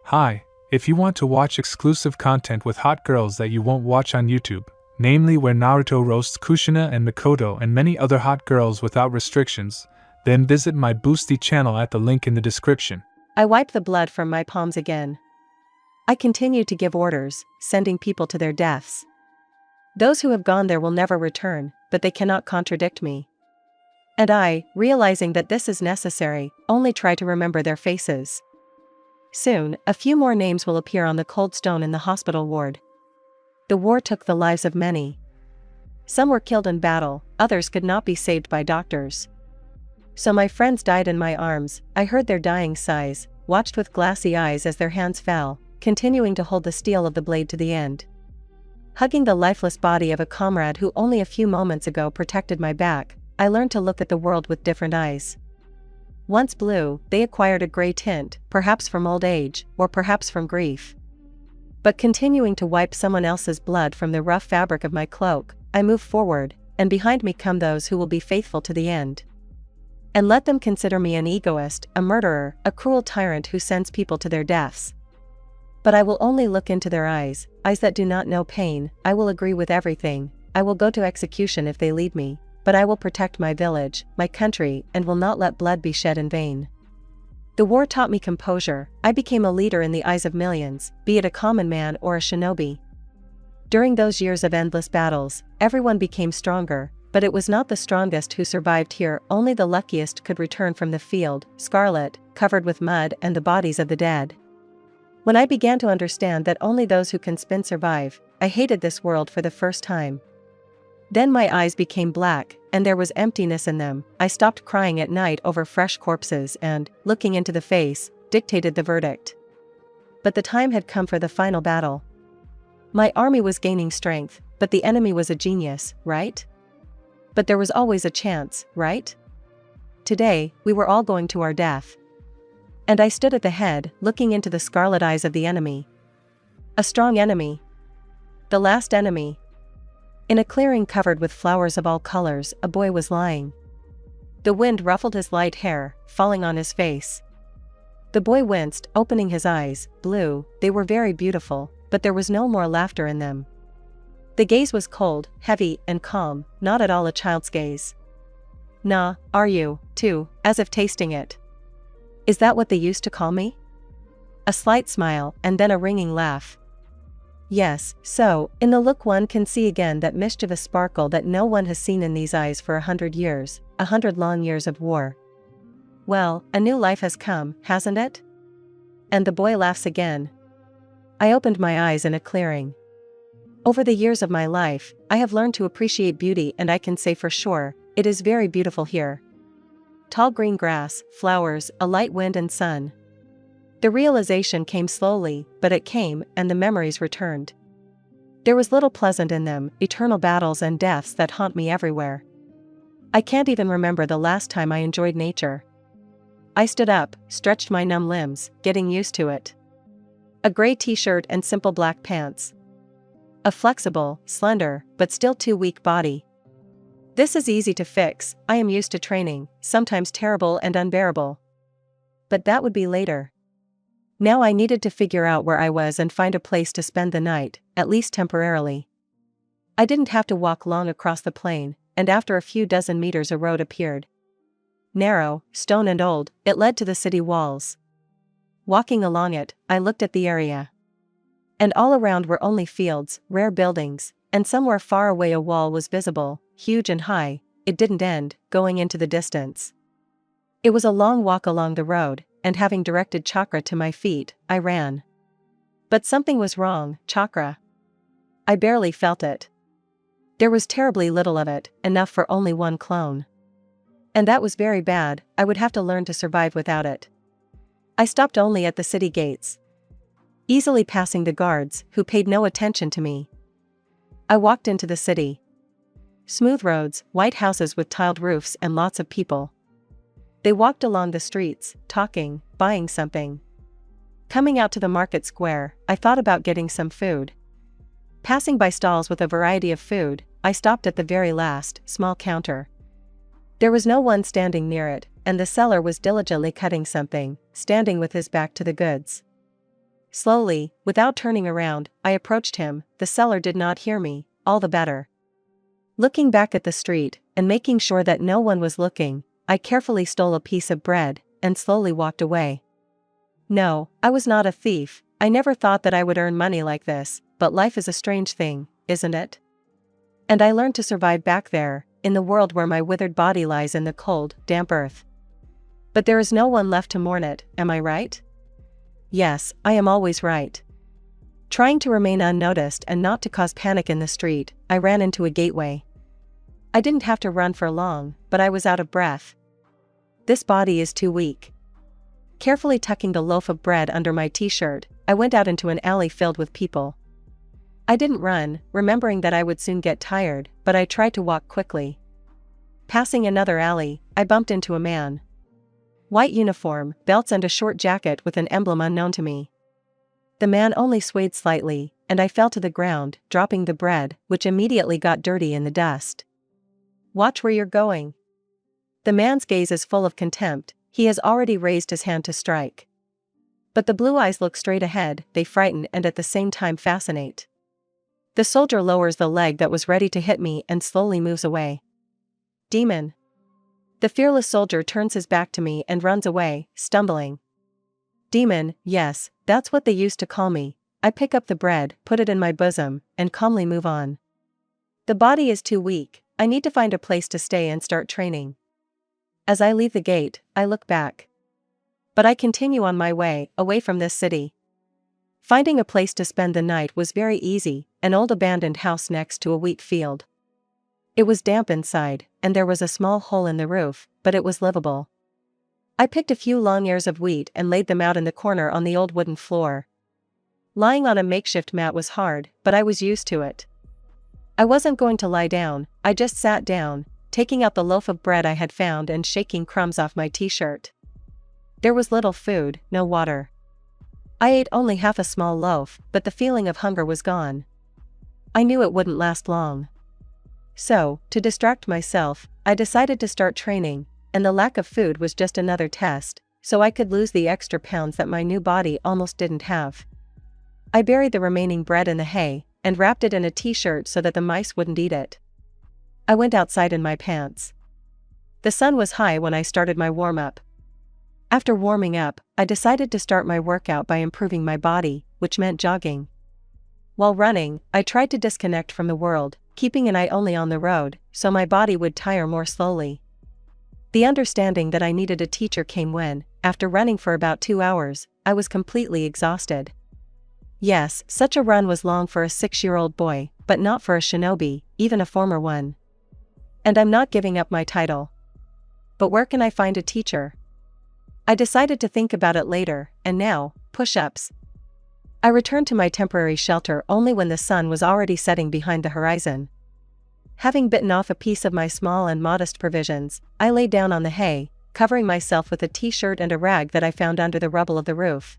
Hi, if you want to watch exclusive content with hot girls that you won't watch on YouTube, namely where Naruto roasts Kushina and Makoto and many other hot girls without restrictions, then visit my Boosty channel at the link in the description. I wipe the blood from my palms again. I continue to give orders, sending people to their deaths. Those who have gone there will never return, but they cannot contradict me. And I, realizing that this is necessary, only try to remember their faces. Soon, a few more names will appear on the cold stone in the hospital ward. The war took the lives of many. Some were killed in battle, others could not be saved by doctors. So my friends died in my arms. I heard their dying sighs, watched with glassy eyes as their hands fell, continuing to hold the steel of the blade to the end. Hugging the lifeless body of a comrade who only a few moments ago protected my back, I learned to look at the world with different eyes. Once blue, they acquired a gray tint, perhaps from old age, or perhaps from grief. But continuing to wipe someone else's blood from the rough fabric of my cloak, I move forward, and behind me come those who will be faithful to the end. And let them consider me an egoist, a murderer, a cruel tyrant who sends people to their deaths. But I will only look into their eyes that do not know pain. I will agree with everything. I will go to execution if they lead me. But I will protect my village, my country, and will not let blood be shed in vain. The war taught me composure. I became a leader in the eyes of millions, be it a common man or a shinobi. During those years of endless battles, everyone became stronger, but it was not the strongest who survived here. Only the luckiest could return from the field, scarlet, covered with mud and the bodies of the dead. When I began to understand that only those who can spin survive, I hated this world for the first time. Then my eyes became black, and there was emptiness in them. I stopped crying at night over fresh corpses and, looking into the face, dictated the verdict. But the time had come for the final battle. My army was gaining strength, but the enemy was a genius, right? But there was always a chance, right? Today, we were all going to our death. And I stood at the head, looking into the scarlet eyes of the enemy. A strong enemy. The last enemy. In a clearing covered with flowers of all colors, a boy was lying. The wind ruffled his light hair, falling on his face. The boy winced, opening his eyes, blue. They were very beautiful, but there was no more laughter in them. The gaze was cold, heavy, and calm, not at all a child's gaze. "Nah, are you, too," as if tasting it. "Is that what they used to call me?" A slight smile, and then a ringing laugh. Yes, so, in the look one can see again that mischievous sparkle that no one has seen in these eyes for 100 years, 100 long years of war. Well, a new life has come, hasn't it? And the boy laughs again. I opened my eyes in a clearing. Over the years of my life, I have learned to appreciate beauty, and I can say for sure, it is very beautiful here. Tall green grass, flowers, a light wind and sun. The realization came slowly, but it came, and the memories returned. There was little pleasant in them, eternal battles and deaths that haunt me everywhere. I can't even remember the last time I enjoyed nature. I stood up, stretched my numb limbs, getting used to it. A gray t-shirt and simple black pants. A flexible, slender, but still too weak body. This is easy to fix. I am used to training, sometimes terrible and unbearable. But that would be later. Now I needed to figure out where I was and find a place to spend the night, at least temporarily. I didn't have to walk long across the plain, and after a few dozen meters a road appeared. Narrow, stone and old, it led to the city walls. Walking along it, I looked at the area. And all around were only fields, rare buildings, and somewhere far away a wall was visible, huge and high. It didn't end, going into the distance. It was a long walk along the road, and having directed chakra to my feet, I ran. But something was wrong, chakra. I barely felt it. There was terribly little of it, enough for only one clone. And that was very bad. I would have to learn to survive without it. I stopped only at the city gates, easily passing the guards, who paid no attention to me. I walked into the city. Smooth roads, white houses with tiled roofs and lots of people. They walked along the streets, talking, buying something. Coming out to the market square, I thought about getting some food. Passing by stalls with a variety of food, I stopped at the very last, small counter. There was no one standing near it, and the seller was diligently cutting something, standing with his back to the goods. Slowly, without turning around, I approached him. The seller did not hear me, all the better. Looking back at the street, and making sure that no one was looking, I carefully stole a piece of bread, and slowly walked away. No, I was not a thief. I never thought that I would earn money like this, but life is a strange thing, isn't it? And I learned to survive back there, in the world where my withered body lies in the cold, damp earth. But there is no one left to mourn it, am I right? Yes, I am always right. Trying to remain unnoticed and not to cause panic in the street, I ran into a gateway. I didn't have to run for long, but I was out of breath. This body is too weak. Carefully tucking the loaf of bread under my t-shirt, I went out into an alley filled with people. I didn't run, remembering that I would soon get tired, but I tried to walk quickly. Passing another alley, I bumped into a man. White uniform, belts and a short jacket with an emblem unknown to me. The man only swayed slightly, and I fell to the ground, dropping the bread, which immediately got dirty in the dust. Watch where you're going. The man's gaze is full of contempt. He has already raised his hand to strike. But the blue eyes look straight ahead, they frighten and at the same time fascinate. The soldier lowers the leg that was ready to hit me and slowly moves away. Demon. The fearless soldier turns his back to me and runs away, stumbling. Demon, yes, that's what they used to call me. I pick up the bread, put it in my bosom, and calmly move on. The body is too weak. I need to find a place to stay and start training. As I leave the gate, I look back. But I continue on my way, away from this city. Finding a place to spend the night was very easy, an old abandoned house next to a wheat field. It was damp inside, and there was a small hole in the roof, but it was livable. I picked a few long ears of wheat and laid them out in the corner on the old wooden floor. Lying on a makeshift mat was hard, but I was used to it. I wasn't going to lie down, I just sat down, taking out the loaf of bread I had found and shaking crumbs off my t-shirt. There was little food, no water. I ate only half a small loaf, but the feeling of hunger was gone. I knew it wouldn't last long. So, to distract myself, I decided to start training, and the lack of food was just another test, so I could lose the extra pounds that my new body almost didn't have. I buried the remaining bread in the hay, and wrapped it in a t-shirt so that the mice wouldn't eat it. I went outside in my pants. The sun was high when I started my warm-up. After warming up, I decided to start my workout by improving my body, which meant jogging. While running, I tried to disconnect from the world, keeping an eye only on the road, so my body would tire more slowly. The understanding that I needed a teacher came when, after running for about 2 hours, I was completely exhausted. Yes, such a run was long for a 6-year-old boy, but not for a shinobi, even a former one. And I'm not giving up my title. But where can I find a teacher? I decided to think about it later, and now, push-ups. I returned to my temporary shelter only when the sun was already setting behind the horizon. Having bitten off a piece of my small and modest provisions, I lay down on the hay, covering myself with a t-shirt and a rag that I found under the rubble of the roof.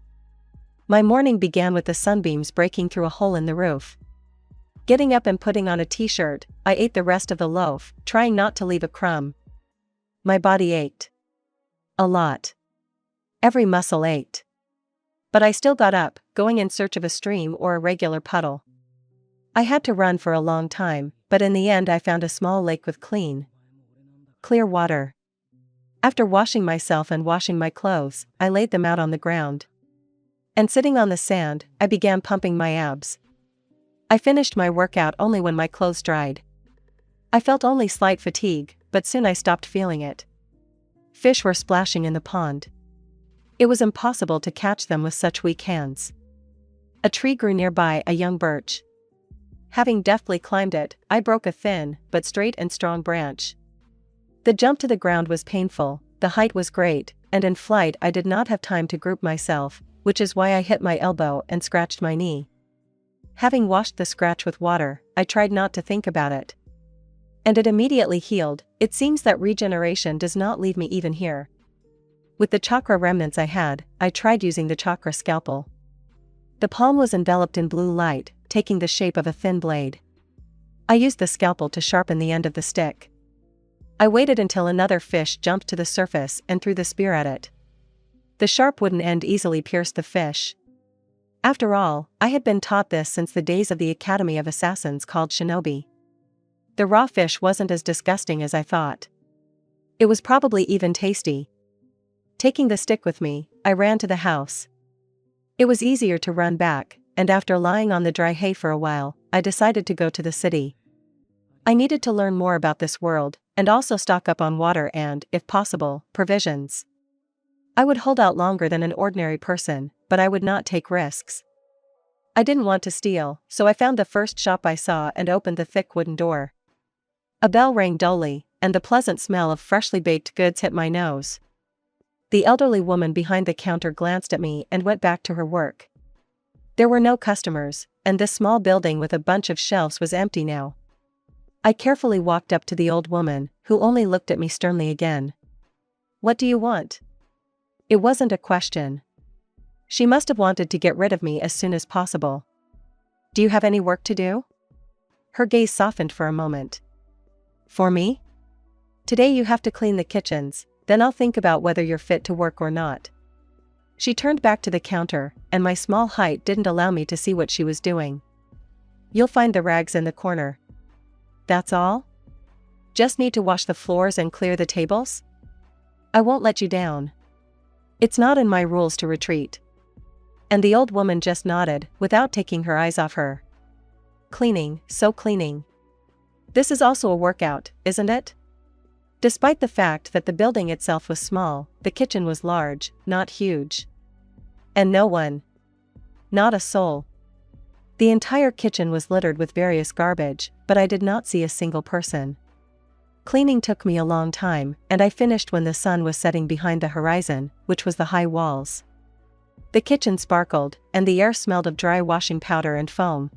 My morning began with the sunbeams breaking through a hole in the roof. Getting up and putting on a t-shirt, I ate the rest of the loaf, trying not to leave a crumb. My body ached. A lot. Every muscle ached. But I still got up, going in search of a stream or a regular puddle. I had to run for a long time, but in the end I found a small lake with clear water. After washing myself and washing my clothes, I laid them out on the ground. And sitting on the sand, I began pumping my abs. I finished my workout only when my clothes dried. I felt only slight fatigue, but soon I stopped feeling it. Fish were splashing in the pond. It was impossible to catch them with such weak hands. A tree grew nearby, a young birch. Having deftly climbed it, I broke a thin, but straight and strong branch. The jump to the ground was painful, the height was great, and in flight I did not have time to group myself, which is why I hit my elbow and scratched my knee. Having washed the scratch with water, I tried not to think about it. And it immediately healed. It seems that regeneration does not leave me even here. With the chakra remnants I had, I tried using the chakra scalpel. The palm was enveloped in blue light, taking the shape of a thin blade. I used the scalpel to sharpen the end of the stick. I waited until another fish jumped to the surface and threw the spear at it. The sharp wooden end easily pierced the fish. After all, I had been taught this since the days of the Academy of Assassins called Shinobi. The raw fish wasn't as disgusting as I thought. It was probably even tasty. Taking the stick with me, I ran to the house. It was easier to run back, and after lying on the dry hay for a while, I decided to go to the city. I needed to learn more about this world, and also stock up on water and, if possible, provisions. I would hold out longer than an ordinary person, but I would not take risks. I didn't want to steal, so I found the first shop I saw and opened the thick wooden door. A bell rang dully, and the pleasant smell of freshly baked goods hit my nose. The elderly woman behind the counter glanced at me and went back to her work. There were no customers, and this small building with a bunch of shelves was empty now. I carefully walked up to the old woman, who only looked at me sternly again. "What do you want?" It wasn't a question. She must have wanted to get rid of me as soon as possible. "Do you have any work to do?" Her gaze softened for a moment. "For me? Today you have to clean the kitchens, then I'll think about whether you're fit to work or not." She turned back to the counter, and my small height didn't allow me to see what she was doing. "You'll find the rags in the corner." "That's all? Just need to wash the floors and clear the tables?" "I won't let you down. It's not in my rules to retreat." And the old woman just nodded, without taking her eyes off her. Cleaning, so cleaning. This is also a workout, isn't it? Despite the fact that the building itself was small, the kitchen was large, not huge. And no one. Not a soul. The entire kitchen was littered with various garbage, but I did not see a single person. Cleaning took me a long time, and I finished when the sun was setting behind the horizon, which was the high walls. The kitchen sparkled, and the air smelled of dry washing powder and foam.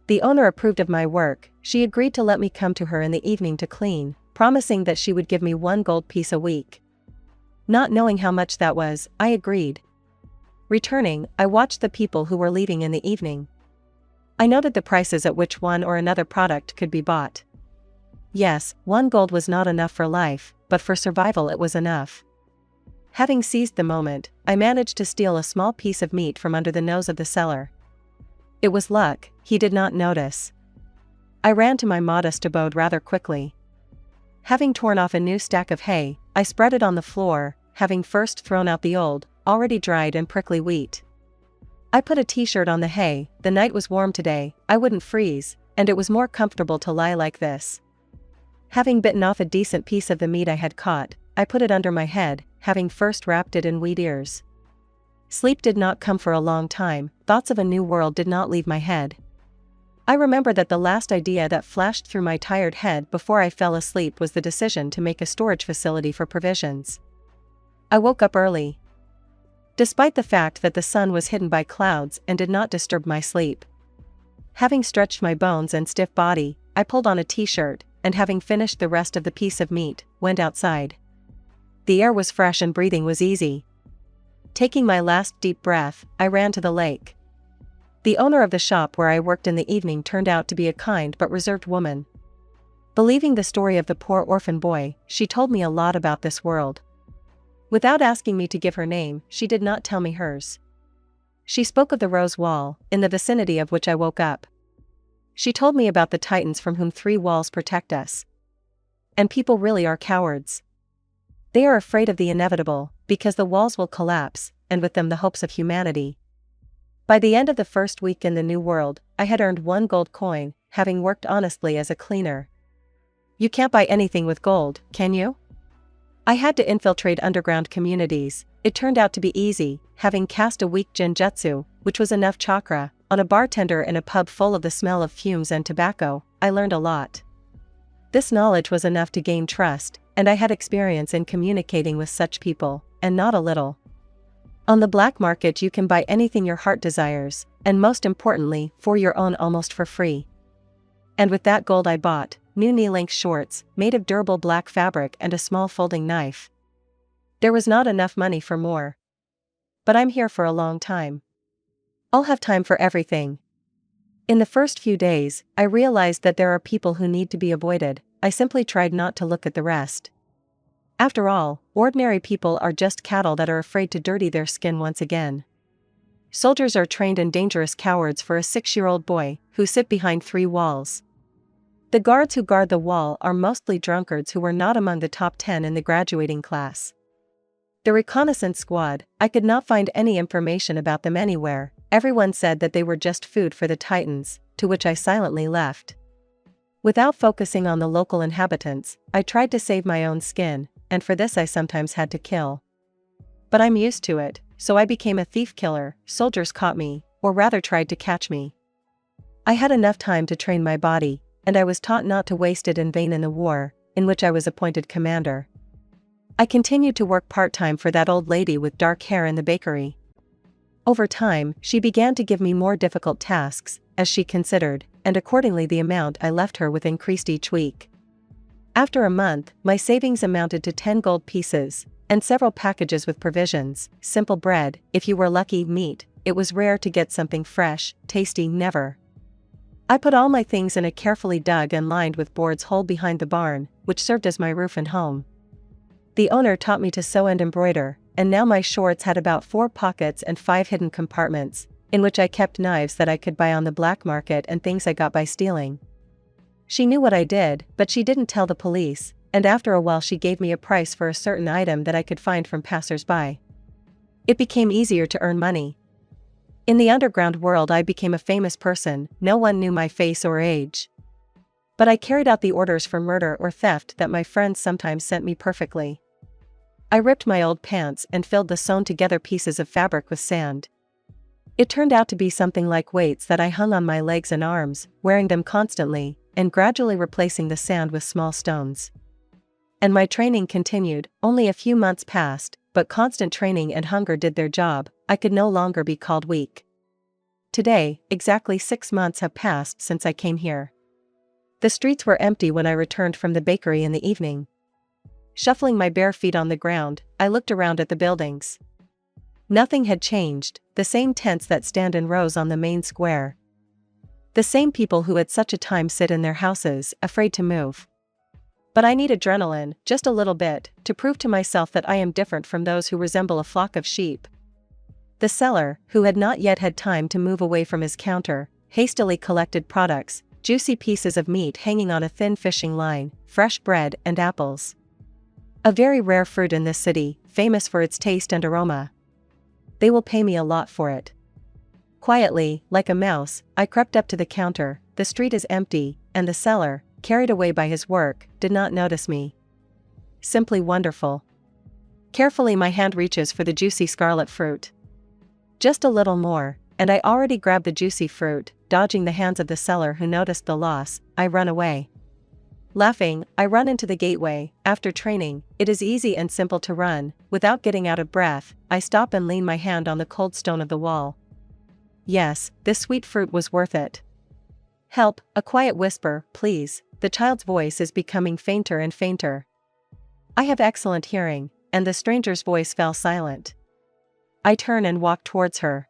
The owner approved of my work. She agreed to let me come to her in the evening to clean, promising that she would give me 1 gold piece a week. Not knowing how much that was, I agreed. Returning, I watched the people who were leaving in the evening. I noted the prices at which one or another product could be bought. Yes, 1 gold was not enough for life, but for survival it was enough. Having seized the moment, I managed to steal a small piece of meat from under the nose of the seller. It was luck, he did not notice. I ran to my modest abode rather quickly. Having torn off a new stack of hay, I spread it on the floor, having first thrown out the old, already dried and prickly wheat. I put a t-shirt on the hay. The night was warm today, I wouldn't freeze, and it was more comfortable to lie like this. Having bitten off a decent piece of the meat I had caught, I put it under my head, having first wrapped it in wheat ears. Sleep did not come for a long time. Thoughts of a new world did not leave my head. I remember that the last idea that flashed through my tired head before I fell asleep was the decision to make a storage facility for provisions. I woke up early. Despite the fact that the sun was hidden by clouds and did not disturb my sleep. Having stretched my bones and stiff body, I pulled on a t-shirt, and having finished the rest of the piece of meat, went outside. The air was fresh and breathing was easy. Taking my last deep breath, I ran to the lake. The owner of the shop where I worked in the evening turned out to be a kind but reserved woman. Believing the story of the poor orphan boy, she told me a lot about this world. Without asking me to give her name, she did not tell me hers. She spoke of the rose wall, in the vicinity of which I woke up. She told me about the titans from whom 3 walls protect us. And people really are cowards. They are afraid of the inevitable, because the walls will collapse, and with them the hopes of humanity. By the end of the first week in the new world, I had earned 1 gold coin, having worked honestly as a cleaner. You can't buy anything with gold, can you? I had to infiltrate underground communities. It turned out to be easy, having cast a weak genjutsu, which was enough chakra, on a bartender in a pub full of the smell of fumes and tobacco. I learned a lot. This knowledge was enough to gain trust, and I had experience in communicating with such people, and not a little. On the black market you can buy anything your heart desires, and most importantly, for your own almost for free. And with that gold I bought new knee-length shorts, made of durable black fabric and a small folding knife. There was not enough money for more. But I'm here for a long time. I'll have time for everything. In the first few days, I realized that there are people who need to be avoided. I simply tried not to look at the rest. After all, ordinary people are just cattle that are afraid to dirty their skin once again. soldiers are trained and dangerous cowards for a 6-year-old boy who sit behind 3 walls. The guards who guard the wall are mostly drunkards who were not among the top 10 in the graduating class. The reconnaissance squad, I could not find any information about them anywhere. Everyone said that they were just food for the Titans, to which I silently left. Without focusing on the local inhabitants, I tried to save my own skin, and for this I sometimes had to kill. But I'm used to it, so I became a thief killer. Soldiers caught me, or rather tried to catch me. I had enough time to train my body, and I was taught not to waste it in vain in the war, in which I was appointed commander. I continued to work part-time for that old lady with dark hair in the bakery. Over time, she began to give me more difficult tasks, as she considered, and accordingly the amount I left her with increased each week. After a month, my savings amounted to 10 gold pieces, and several packages with provisions, simple bread, if you were lucky, meat. It was rare to get something fresh, tasty, never. I put all my things in a carefully dug and lined with boards hole behind the barn, which served as my roof and home. The owner taught me to sew and embroider, and now my shorts had about 4 pockets and 5 hidden compartments, in which I kept knives that I could buy on the black market and things I got by stealing. She knew what I did, but she didn't tell the police, and after a while she gave me a price for a certain item that I could find from passers-by. It became easier to earn money. In the underground world I became a famous person. No one knew my face or age. But I carried out the orders for murder or theft that my friends sometimes sent me perfectly. I ripped my old pants and filled the sewn-together pieces of fabric with sand. It turned out to be something like weights that I hung on my legs and arms, wearing them constantly, and gradually replacing the sand with small stones. And my training continued. Only a few months passed, but constant training and hunger did their job. I could no longer be called weak. Today, exactly 6 months have passed since I came here. The streets were empty when I returned from the bakery in the evening. Shuffling my bare feet on the ground, I looked around at the buildings. Nothing had changed, the same tents that stand in rows on the main square. The same people who at such a time sit in their houses, afraid to move. But I need adrenaline, just a little bit, to prove to myself that I am different from those who resemble a flock of sheep. The seller, who had not yet had time to move away from his counter, hastily collected products, juicy pieces of meat hanging on a thin fishing line, fresh bread and apples. A very rare fruit in this city, famous for its taste and aroma. They will pay me a lot for it. Quietly, like a mouse, I crept up to the counter. The street is empty, and the seller, carried away by his work, did not notice me. Simply wonderful. Carefully my hand reaches for the juicy scarlet fruit. Just a little more, and I already grab the juicy fruit, dodging the hands of the seller who noticed the loss. I run away. Laughing, I run into the gateway. After training, it is easy and simple to run. Without getting out of breath, I stop and lean my hand on the cold stone of the wall. Yes, this sweet fruit was worth it. Help, a quiet whisper, please. The child's voice is becoming fainter and fainter. I have excellent hearing, and the stranger's voice fell silent. I turn and walk towards her.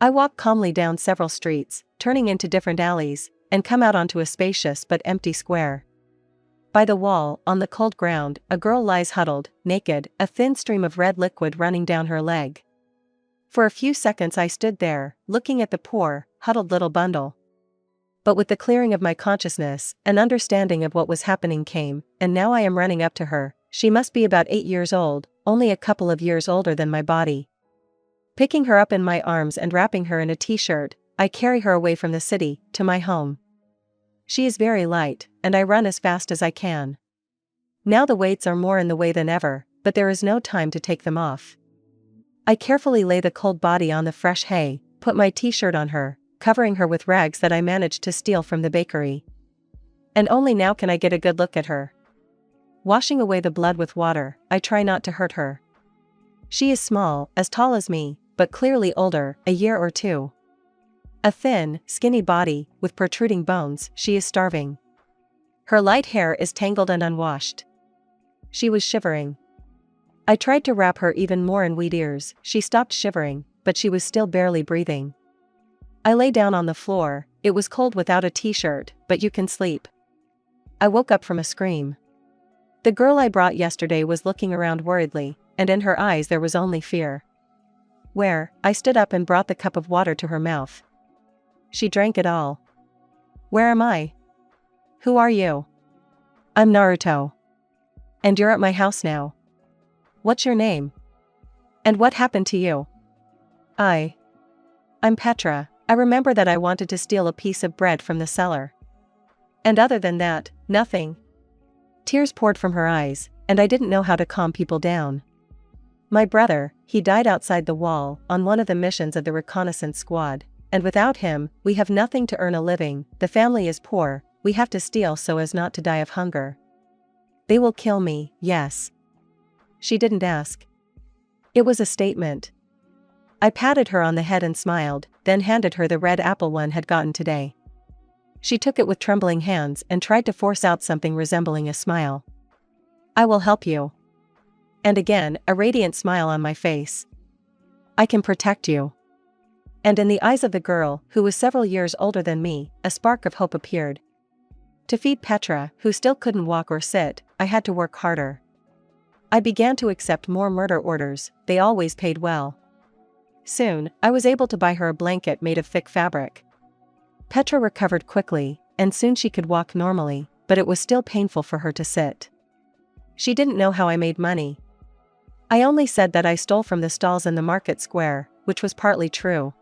I walk calmly down several streets, turning into different alleys, and come out onto a spacious but empty square. By the wall, on the cold ground, a girl lies huddled, naked, a thin stream of red liquid running down her leg. For a few seconds I stood there, looking at the poor, huddled little bundle. But with the clearing of my consciousness, an understanding of what was happening came, and now I am running up to her. She must be about 8 years old, only a couple of years older than my body. Picking her up in my arms and wrapping her in a t-shirt, I carry her away from the city, to my home. She is very light, and I run as fast as I can. Now the weights are more in the way than ever, but there is no time to take them off. I carefully lay the cold body on the fresh hay, put my t-shirt on her, covering her with rags that I managed to steal from the bakery. And only now can I get a good look at her. Washing away the blood with water, I try not to hurt her. She is small, as tall as me, but clearly older, a year or 2. A thin, skinny body, with protruding bones. She is starving. Her light hair is tangled and unwashed. She was shivering. I tried to wrap her even more in wheat ears. She stopped shivering, but she was still barely breathing. I lay down on the floor. It was cold without a t-shirt, but you can sleep. I woke up from a scream. The girl I brought yesterday was looking around worriedly, and in her eyes there was only fear. Where? I stood up and brought the cup of water to her mouth. She drank it all. Where am I? Who are you? I'm Naruto. And you're at my house now. What's your name? And what happened to you? I'm Petra. I remember that I wanted to steal a piece of bread from the cellar. And other than that, nothing. Tears poured from her eyes, and I didn't know how to calm people down. My brother, he died outside the wall, on one of the missions of the reconnaissance squad, and without him, we have nothing to earn a living, the family is poor, we have to steal so as not to die of hunger. They will kill me, yes. She didn't ask. It was a statement. I patted her on the head and smiled, then handed her the red apple one had gotten today. She took it with trembling hands and tried to force out something resembling a smile. I will help you. And again, a radiant smile on my face. I can protect you. And in the eyes of the girl, who was several years older than me, a spark of hope appeared. To feed Petra, who still couldn't walk or sit, I had to work harder. I began to accept more murder orders, they always paid well. Soon, I was able to buy her a blanket made of thick fabric. Petra recovered quickly, and soon she could walk normally, but it was still painful for her to sit. She didn't know how I made money. I only said that I stole from the stalls in the market square, which was partly true.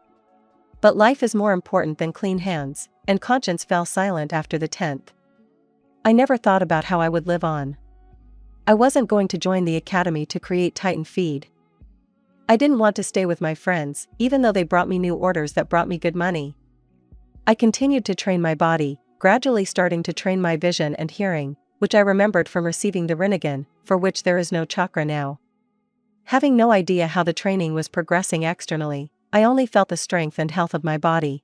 But life is more important than clean hands, and conscience fell silent after the 10th. I never thought about how I would live on. I wasn't going to join the academy to create Titan feed. I didn't want to stay with my friends, even though they brought me new orders that brought me good money. I continued to train my body, gradually starting to train my vision and hearing, which I remembered from receiving the Rinnegan, for which there is no chakra now. Having no idea how the training was progressing externally, I only felt the strength and health of my body.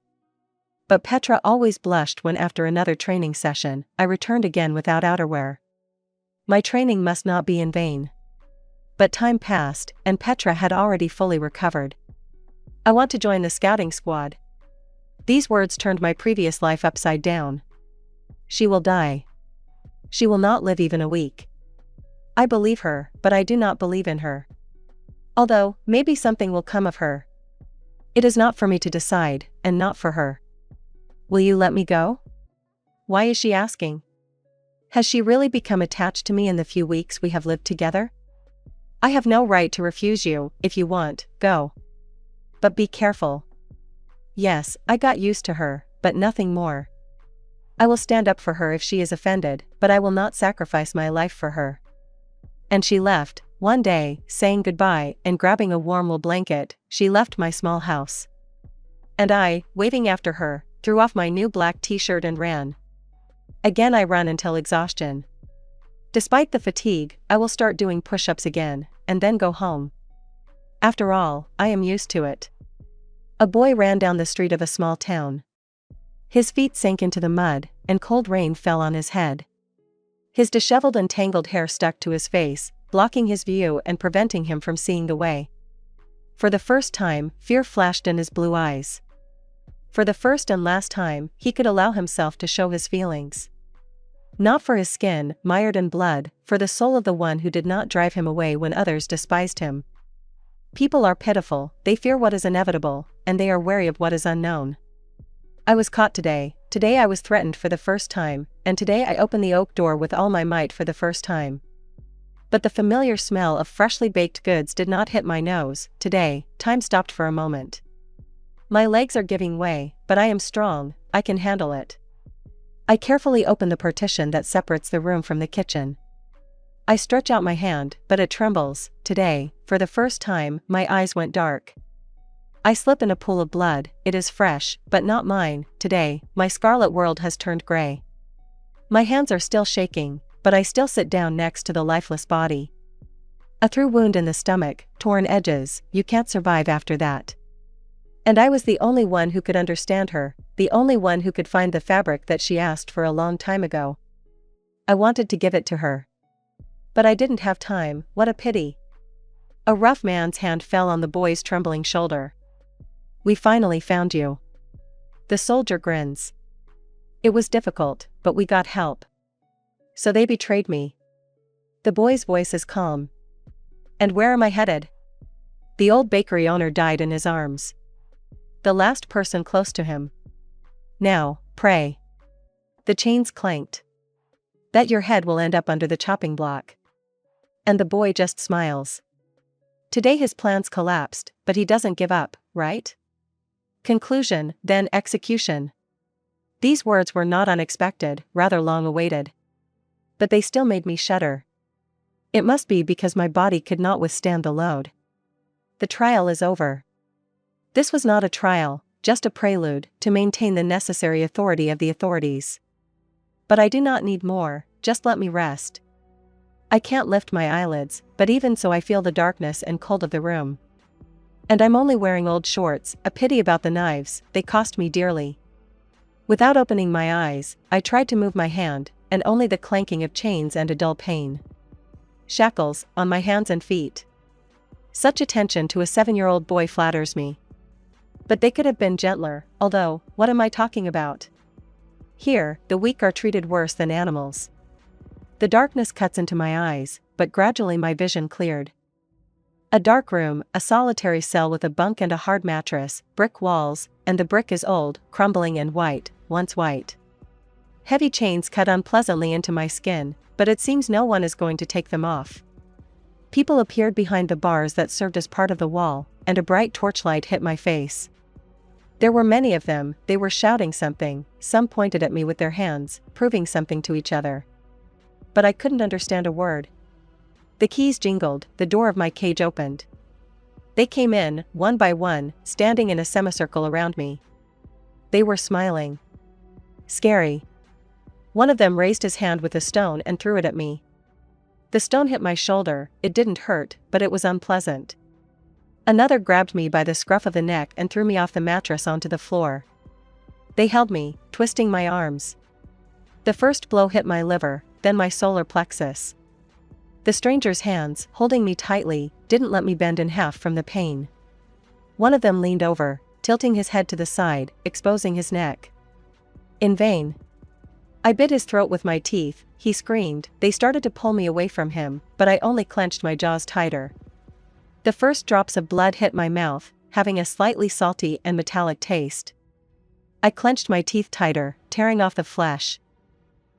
But Petra always blushed when after another training session, I returned again without outerwear. My training must not be in vain. But time passed, and Petra had already fully recovered. I want to join the scouting squad. These words turned my previous life upside down. She will die. She will not live even a week. I believe her, but I do not believe in her. Although, maybe something will come of her. It is not for me to decide, and not for her. Will you let me go? Why is she asking? Has she really become attached to me in the few weeks we have lived together? I have no right to refuse you. If you want, go. But be careful. Yes, I got used to her, but nothing more. I will stand up for her if she is offended, but I will not sacrifice my life for her. And she left. One day, saying goodbye and grabbing a warm wool blanket, she left my small house. And I, waving after her, threw off my new black t-shirt and ran. Again I run until exhaustion. Despite the fatigue, I will start doing push-ups again, and then go home. After all, I am used to it. A boy ran down the street of a small town. His feet sank into the mud, and cold rain fell on his head. His disheveled and tangled hair stuck to his face, blocking his view and preventing him from seeing the way. For the first time, fear flashed in his blue eyes. For the first and last time, he could allow himself to show his feelings. Not for his skin, mired in blood, for the soul of the one who did not drive him away when others despised him. People are pitiful, they fear what is inevitable, and they are wary of what is unknown. I was caught today I was threatened for the first time, and today I opened the oak door with all my might for the first time. But the familiar smell of freshly baked goods did not hit my nose. Today, time stopped for a moment. My legs are giving way, but I am strong, I can handle it. I carefully open the partition that separates the room from the kitchen. I stretch out my hand, but it trembles. Today, for the first time, my eyes went dark. I slip in a pool of blood. It is fresh, but not mine. Today, my scarlet world has turned gray. My hands are still shaking, but I still sit down next to the lifeless body. A through wound in the stomach, torn edges, you can't survive after that. And I was the only one who could understand her, the only one who could find the fabric that she asked for a long time ago. I wanted to give it to her. But I didn't have time. What a pity. A rough man's hand fell on the boy's trembling shoulder. We finally found you. The soldier grins. It was difficult, but we got help. So they betrayed me. The boy's voice is calm. And where am I headed? The old bakery owner died in his arms. The last person close to him. Now, pray. The chains clanked. That your head will end up under the chopping block. And the boy just smiles. Today his plans collapsed, but he doesn't give up, right? Conclusion, then execution. These words were not unexpected, rather long awaited. But they still made me shudder. It must be because my body could not withstand the load. The trial is over. This was not a trial, just a prelude to maintain the necessary authority of the authorities. But I do not need more, just let me rest. I can't lift my eyelids, but even so I feel the darkness and cold of the room. And I'm only wearing old shorts, a pity about the knives, they cost me dearly. Without opening my eyes, I tried to move my hand, and only the clanking of chains and a dull pain. Shackles, on my hands and feet. Such attention to a 7-year-old boy flatters me. But they could have been gentler, although, what am I talking about? Here, the weak are treated worse than animals. The darkness cuts into my eyes, but gradually my vision cleared. A dark room, a solitary cell with a bunk and a hard mattress, brick walls, and the brick is old, crumbling and white, once white. Heavy chains cut unpleasantly into my skin, but it seems no one is going to take them off. People appeared behind the bars that served as part of the wall, and a bright torchlight hit my face. There were many of them, they were shouting something, some pointed at me with their hands, proving something to each other. But I couldn't understand a word. The keys jingled, the door of my cage opened. They came in, one by one, standing in a semicircle around me. They were smiling. Scary. One of them raised his hand with a stone and threw it at me. The stone hit my shoulder, it didn't hurt, but it was unpleasant. Another grabbed me by the scruff of the neck and threw me off the mattress onto the floor. They held me, twisting my arms. The first blow hit my liver, then my solar plexus. The stranger's hands, holding me tightly, didn't let me bend in half from the pain. One of them leaned over, tilting his head to the side, exposing his neck. In vain. I bit his throat with my teeth, he screamed, they started to pull me away from him, but I only clenched my jaws tighter. The first drops of blood hit my mouth, having a slightly salty and metallic taste. I clenched my teeth tighter, tearing off the flesh.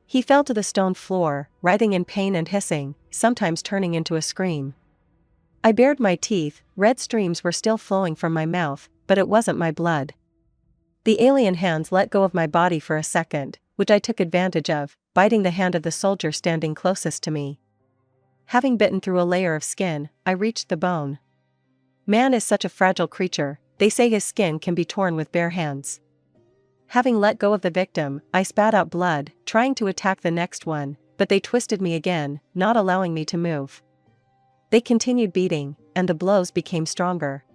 He fell to the stone floor, writhing in pain and hissing, sometimes turning into a scream. I bared my teeth, red streams were still flowing from my mouth, but it wasn't my blood. The alien hands let go of my body for a second, which I took advantage of, biting the hand of the soldier standing closest to me. Having bitten through a layer of skin, I reached the bone. Man is such a fragile creature, they say his skin can be torn with bare hands. Having let go of the victim, I spat out blood, trying to attack the next one, but they twisted me again, not allowing me to move. They continued beating, and the blows became stronger.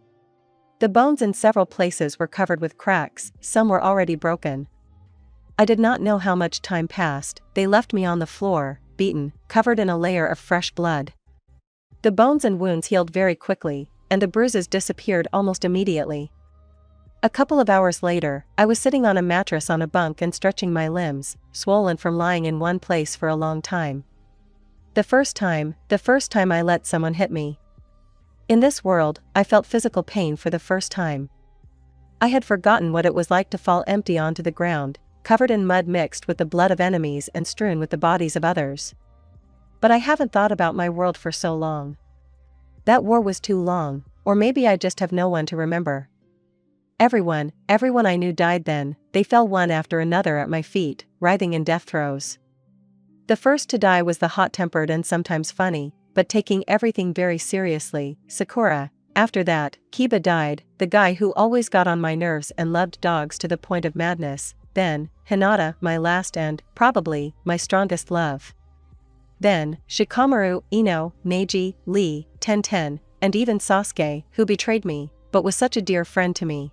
The bones in several places were covered with cracks, some were already broken. I did not know how much time passed, they left me on the floor, beaten, covered in a layer of fresh blood. The bones and wounds healed very quickly, and the bruises disappeared almost immediately. A couple of hours later, I was sitting on a mattress on a bunk and stretching my limbs, swollen from lying in one place for a long time. The first time I let someone hit me. In this world, I felt physical pain for the first time. I had forgotten what it was like to fall empty onto the ground, covered in mud mixed with the blood of enemies and strewn with the bodies of others. But I haven't thought about my world for so long. That war was too long, or maybe I just have no one to remember. Everyone I knew died then, they fell one after another at my feet, writhing in death throes. The first to die was the hot-tempered and sometimes funny, but taking everything very seriously, Sakura. After that, Kiba died, the guy who always got on my nerves and loved dogs to the point of madness. Then, Hinata, my last and, probably, my strongest love. Then, Shikamaru, Ino, Neji, Lee, Tenten, and even Sasuke, who betrayed me, but was such a dear friend to me.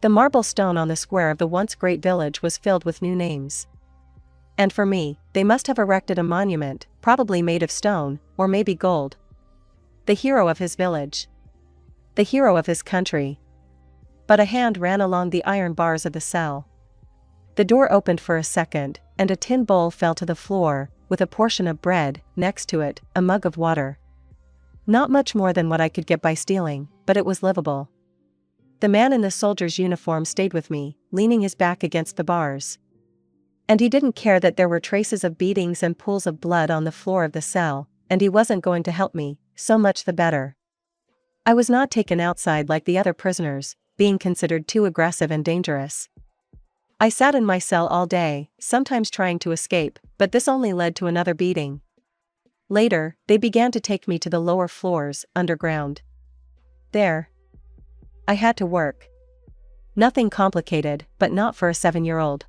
The marble stone on the square of the once great village was filled with new names. And for me, they must have erected a monument, probably made of stone, or maybe gold. The hero of his village. The hero of his country. But a hand ran along the iron bars of the cell. The door opened for a second, and a tin bowl fell to the floor, with a portion of bread, next to it, a mug of water. Not much more than what I could get by stealing, but it was livable. The man in the soldier's uniform stayed with me, leaning his back against the bars. And he didn't care that there were traces of beatings and pools of blood on the floor of the cell, and he wasn't going to help me, so much the better. I was not taken outside like the other prisoners, being considered too aggressive and dangerous. I sat in my cell all day, sometimes trying to escape, but this only led to another beating. Later, they began to take me to the lower floors, underground. There, I had to work. Nothing complicated, but not for a 7-year-old.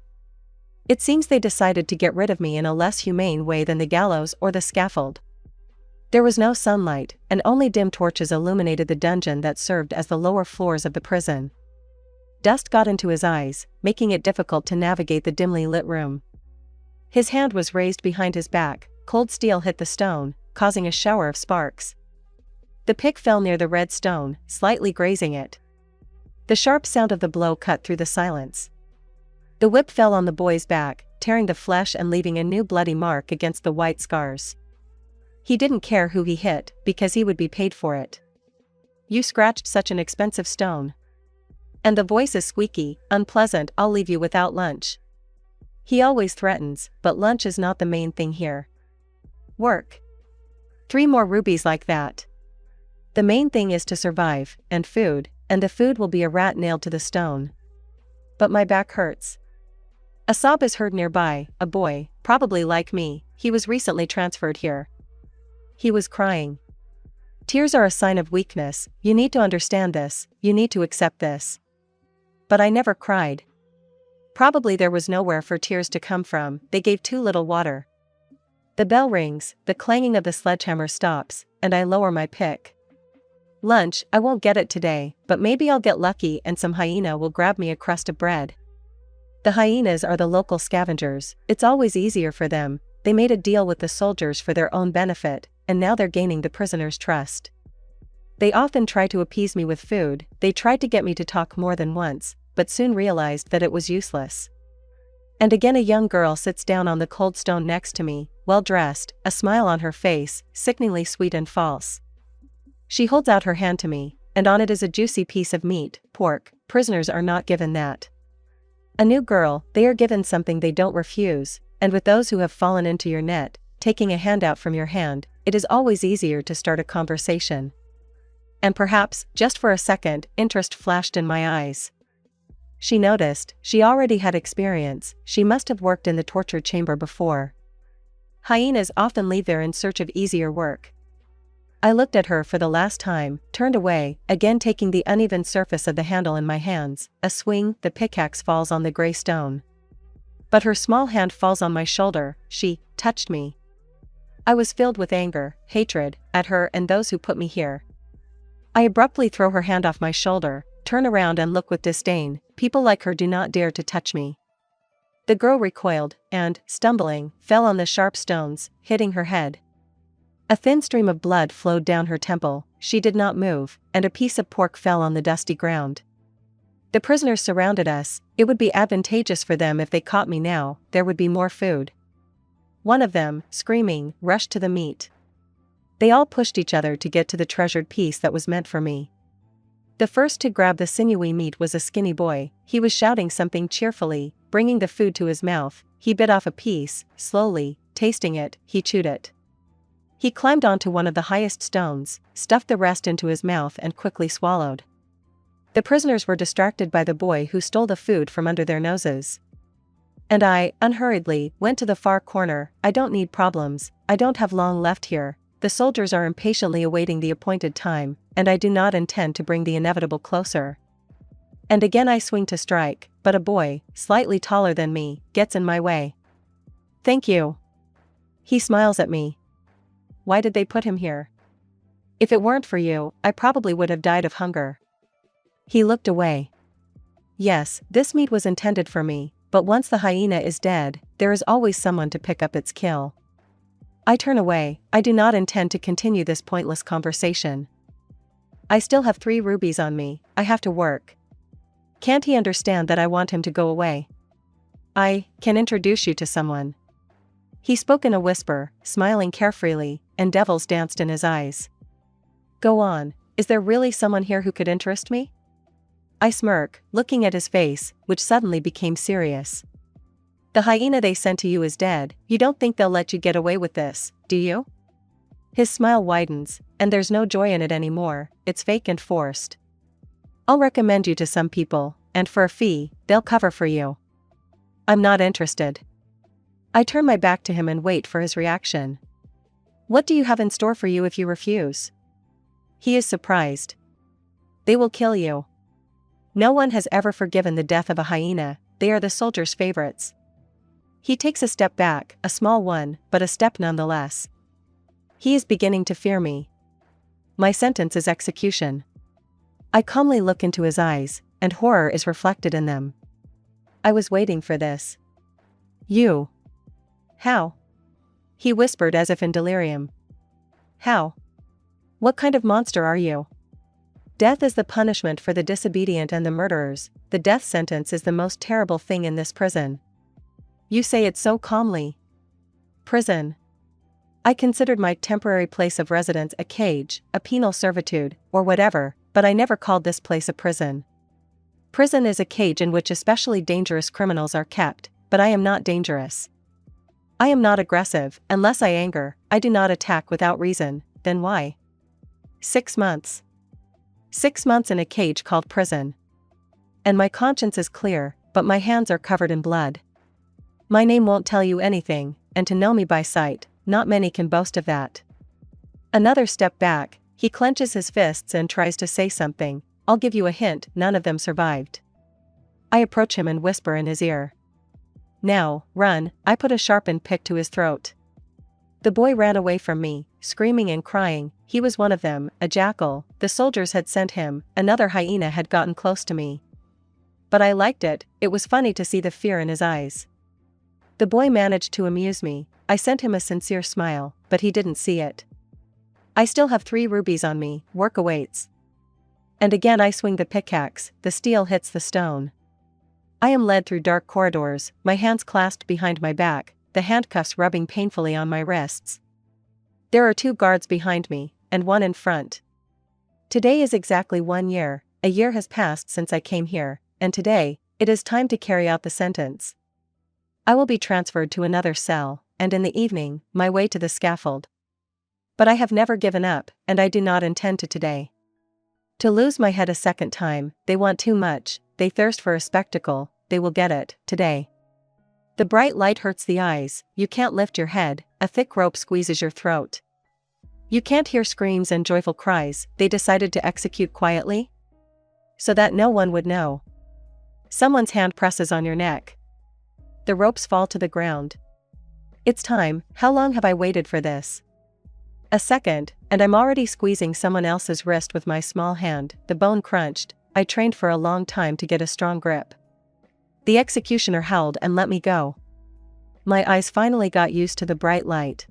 It seems they decided to get rid of me in a less humane way than the gallows or the scaffold. There was no sunlight, and only dim torches illuminated the dungeon that served as the lower floors of the prison. Dust got into his eyes, making it difficult to navigate the dimly lit room. His hand was raised behind his back, cold steel hit the stone, causing a shower of sparks. The pick fell near the red stone, slightly grazing it. The sharp sound of the blow cut through the silence. The whip fell on the boy's back, tearing the flesh and leaving a new bloody mark against the white scars. He didn't care who he hit, because he would be paid for it. "You scratched such an expensive stone. And the voice is squeaky, unpleasant, I'll leave you without lunch." He always threatens, but lunch is not the main thing here. Work. 3 more rubies like that. The main thing is to survive, and food, and the food will be a rat nailed to the stone. But my back hurts. A sob is heard nearby, a boy, probably like me, he was recently transferred here. He was crying. Tears are a sign of weakness, you need to understand this, you need to accept this. But I never cried. Probably there was nowhere for tears to come from, they gave too little water. The bell rings, the clanging of the sledgehammer stops, and I lower my pick. Lunch, I won't get it today, but maybe I'll get lucky and some hyena will grab me a crust of bread. The hyenas are the local scavengers, it's always easier for them, they made a deal with the soldiers for their own benefit, and now they're gaining the prisoners' trust. They often try to appease me with food, they tried to get me to talk more than once, but soon realized that it was useless. And again a young girl sits down on the cold stone next to me, well dressed, a smile on her face, sickeningly sweet and false. She holds out her hand to me, and on it is a juicy piece of meat, pork, prisoners are not given that. A new girl, they are given something they don't refuse, and with those who have fallen into your net, taking a handout from your hand, it is always easier to start a conversation. And perhaps, just for a second, interest flashed in my eyes. She noticed, she already had experience, she must have worked in the torture chamber before. Hyenas often leave there in search of easier work. I looked at her for the last time, turned away, again taking the uneven surface of the handle in my hands, a swing, the pickaxe falls on the gray stone. But her small hand falls on my shoulder, she touched me. I was filled with anger, hatred, at her and those who put me here. I abruptly throw her hand off my shoulder, turn around and look with disdain, people like her do not dare to touch me. The girl recoiled, and, stumbling, fell on the sharp stones, hitting her head. A thin stream of blood flowed down her temple, she did not move, and a piece of pork fell on the dusty ground. The prisoners surrounded us, it would be advantageous for them if they caught me now, there would be more food. One of them, screaming, rushed to the meat. They all pushed each other to get to the treasured piece that was meant for me. The first to grab the sinewy meat was a skinny boy, he was shouting something cheerfully, bringing the food to his mouth, he bit off a piece, slowly, tasting it, he chewed it. He climbed onto one of the highest stones, stuffed the rest into his mouth and quickly swallowed. The prisoners were distracted by the boy who stole the food from under their noses. And I, unhurriedly, went to the far corner, I don't need problems, I don't have long left here, the soldiers are impatiently awaiting the appointed time, and I do not intend to bring the inevitable closer. And again I swing to strike, but a boy, slightly taller than me, gets in my way. Thank you. He smiles at me. Why did they put him here? If it weren't for you, I probably would have died of hunger. He looked away. Yes, this meat was intended for me, but once the hyena is dead, there is always someone to pick up its kill. I turn away, I do not intend to continue this pointless conversation. I still have 3 rubies on me, I have to work. Can't he understand that I want him to go away? I can introduce you to someone. He spoke in a whisper, smiling carefreely, and devils danced in his eyes. Go on, is there really someone here who could interest me? I smirk, looking at his face, which suddenly became serious. The hyena they sent to you is dead. You don't think they'll let you get away with this, do you? His smile widens, and there's no joy in it anymore, it's fake and forced. I'll recommend you to some people, and for a fee, they'll cover for you. I'm not interested. I turn my back to him and wait for his reaction. What do you have in store for you if you refuse? He is surprised. They will kill you. No one has ever forgiven the death of a hyena, they are the soldiers' favorites. He takes a step back, a small one, but a step nonetheless. He is beginning to fear me. My sentence is execution. I calmly look into his eyes, and horror is reflected in them. I was waiting for this. You. How? He whispered as if in delirium. How? What kind of monster are you? Death is the punishment for the disobedient and the murderers. The death sentence is the most terrible thing in this prison. You say it so calmly. Prison. I considered my temporary place of residence a cage, a penal servitude, or whatever, but I never called this place a prison. Prison is a cage in which especially dangerous criminals are kept, but I am not dangerous. I am not aggressive, unless I anger, I do not attack without reason, then why? 6 months. 6 months in a cage called prison. And my conscience is clear, but my hands are covered in blood. My name won't tell you anything, and to know me by sight, not many can boast of that. Another step back, he clenches his fists and tries to say something. I'll give you a hint, none of them survived. I approach him and whisper in his ear. Now, run, I put a sharpened pick to his throat. The boy ran away from me, screaming and crying. He was one of them, a jackal, the soldiers had sent him, another hyena had gotten close to me. But I liked it was funny to see the fear in his eyes. The boy managed to amuse me, I sent him a sincere smile, but he didn't see it. I still have 3 rubies on me, work awaits. And again I swing the pickaxe, the steel hits the stone. I am led through dark corridors, my hands clasped behind my back, the handcuffs rubbing painfully on my wrists. There are 2 guards behind me, and 1 in front. Today is exactly 1 year, a year has passed since I came here, and today, it is time to carry out the sentence. I will be transferred to another cell, and in the evening, my way to the scaffold. But I have never given up, and I do not intend to today. To lose my head a second time, they want too much, they thirst for a spectacle, they will get it, today. The bright light hurts the eyes, you can't lift your head, a thick rope squeezes your throat. You can't hear screams and joyful cries, they decided to execute quietly? So that no one would know. Someone's hand presses on your neck. The ropes fall to the ground. It's time, how long have I waited for this? A second, and I'm already squeezing someone else's wrist with my small hand, the bone crunched. I trained for a long time to get a strong grip. The executioner howled and let me go. My eyes finally got used to the bright light.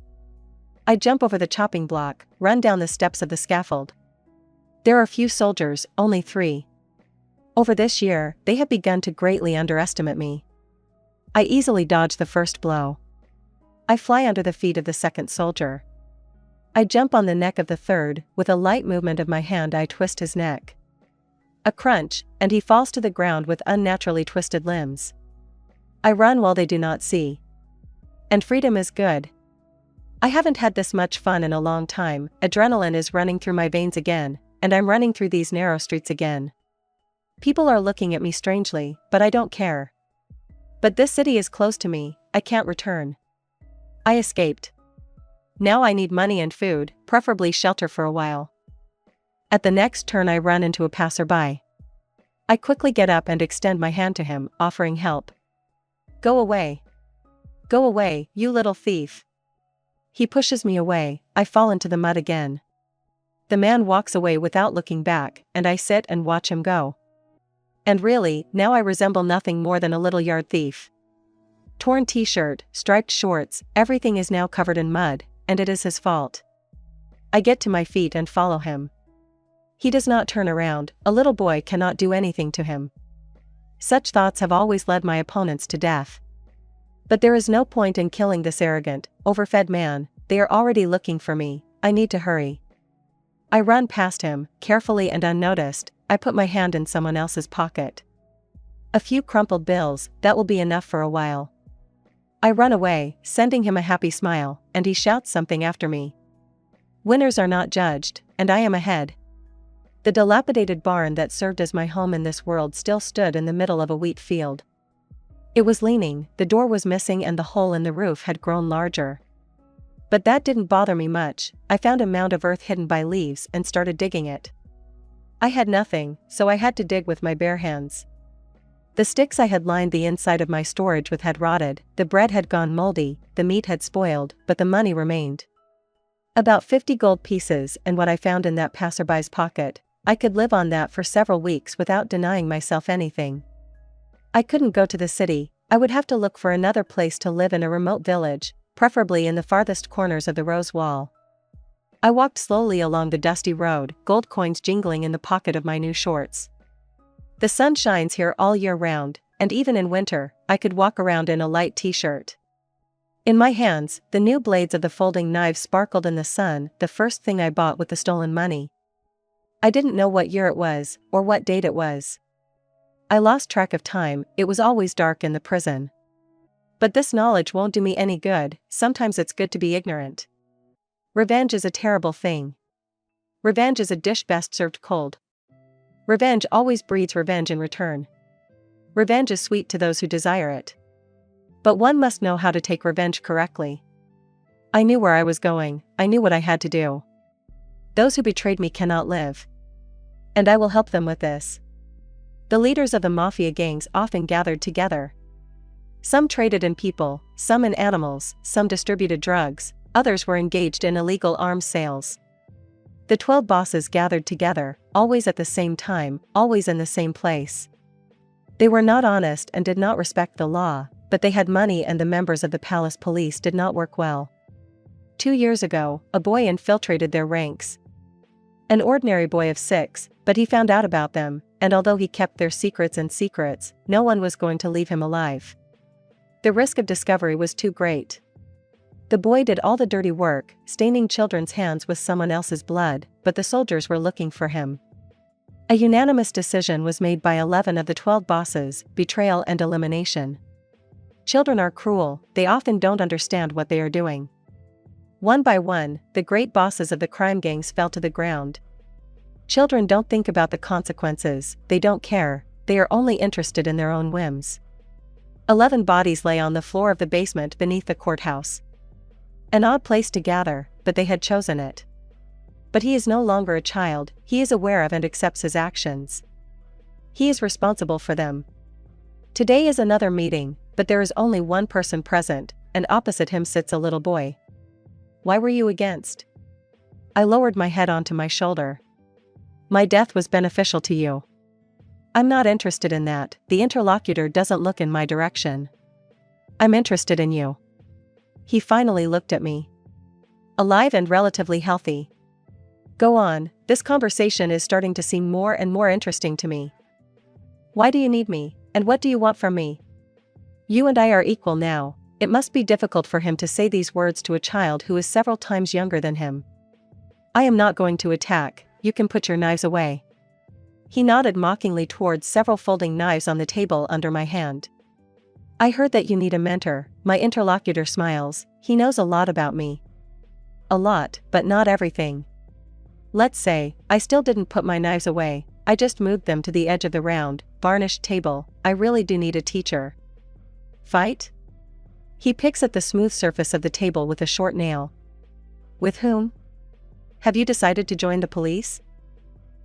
I jump over the chopping block, run down the steps of the scaffold. There are few soldiers, only 3. Over this year, they have begun to greatly underestimate me. I easily dodge the first blow. I fly under the feet of the second soldier. I jump on the neck of the third, with a light movement of my hand I twist his neck. A crunch, and he falls to the ground with unnaturally twisted limbs. I run while they do not see. And freedom is good. I haven't had this much fun in a long time, adrenaline is running through my veins again, and I'm running through these narrow streets again. People are looking at me strangely, but I don't care. But this city is close to me, I can't return. I escaped. Now I need money and food, preferably shelter for a while. At the next turn I run into a passerby. I quickly get up and extend my hand to him, offering help. Go away. Go away, you little thief. He pushes me away, I fall into the mud again. The man walks away without looking back, and I sit and watch him go. And really, now I resemble nothing more than a little yard thief. Torn t-shirt, striped shorts, everything is now covered in mud, and it is his fault. I get to my feet and follow him. He does not turn around, a little boy cannot do anything to him. Such thoughts have always led my opponents to death. But there is no point in killing this arrogant, overfed man, they are already looking for me, I need to hurry. I run past him, carefully and unnoticed. I put my hand in someone else's pocket. A few crumpled bills, that will be enough for a while. I run away, sending him a happy smile, and he shouts something after me. Winners are not judged, and I am ahead. The dilapidated barn that served as my home in this world still stood in the middle of a wheat field. It was leaning, the door was missing, and the hole in the roof had grown larger. But that didn't bother me much. I found a mound of earth hidden by leaves and started digging it. I had nothing, so I had to dig with my bare hands. The sticks I had lined the inside of my storage with had rotted, the bread had gone moldy, the meat had spoiled, but the money remained. About 50 gold pieces, and what I found in that passerby's pocket. I could live on that for several weeks without denying myself anything. I couldn't go to the city. I would have to look for another place to live in a remote village, preferably in the farthest corners of the rose wall. I walked slowly along the dusty road, gold coins jingling in the pocket of my new shorts. The sun shines here all year round, and even in winter, I could walk around in a light t-shirt. In my hands, the new blades of the folding knives sparkled in the sun, the first thing I bought with the stolen money. I didn't know what year it was, or what date it was. I lost track of time, it was always dark in the prison. But this knowledge won't do me any good, sometimes it's good to be ignorant. Revenge is a terrible thing. Revenge is a dish best served cold. Revenge always breeds revenge in return. Revenge is sweet to those who desire it. But one must know how to take revenge correctly. I knew where I was going, I knew what I had to do. Those who betrayed me cannot live. And I will help them with this. The leaders of the mafia gangs often gathered together. Some traded in people, some in animals, some distributed drugs, others were engaged in illegal arms sales. The 12 bosses gathered together, always at the same time, always in the same place. They were not honest and did not respect the law, but they had money, and the members of the palace police did not work well. 2 years ago, a boy infiltrated their ranks. An ordinary boy of 6, but he found out about them, and although he kept their secrets and secrets, no one was going to leave him alive. The risk of discovery was too great. The boy did all the dirty work, staining children's hands with someone else's blood, but the soldiers were looking for him. A unanimous decision was made by 11 of the 12 bosses: betrayal and elimination. Children are cruel, they often don't understand what they are doing. One by one, the great bosses of the crime gangs fell to the ground. Children don't think about the consequences, they don't care, they are only interested in their own whims. 11 bodies lay on the floor of the basement beneath the courthouse. An odd place to gather, but they had chosen it. But he is no longer a child, he is aware of and accepts his actions. He is responsible for them. Today is another meeting, but there is only one person present, and opposite him sits a little boy. Why were you against? I lowered my head onto my shoulder. My death was beneficial to you. I'm not interested in that, the interlocutor doesn't look in my direction. I'm interested in you. He finally looked at me. Alive and relatively healthy. Go on, this conversation is starting to seem more and more interesting to me. Why do you need me, and what do you want from me? You and I are equal now. It must be difficult for him to say these words to a child who is several times younger than him. I am not going to attack, you can put your knives away. He nodded mockingly towards several folding knives on the table under my hand. I heard that you need a mentor, my interlocutor smiles, he knows a lot about me. A lot, but not everything. Let's say, I still didn't put my knives away, I just moved them to the edge of the round, varnished table. I really do need a teacher. Fight? He picks at the smooth surface of the table with a short nail. With whom? Have you decided to join the police?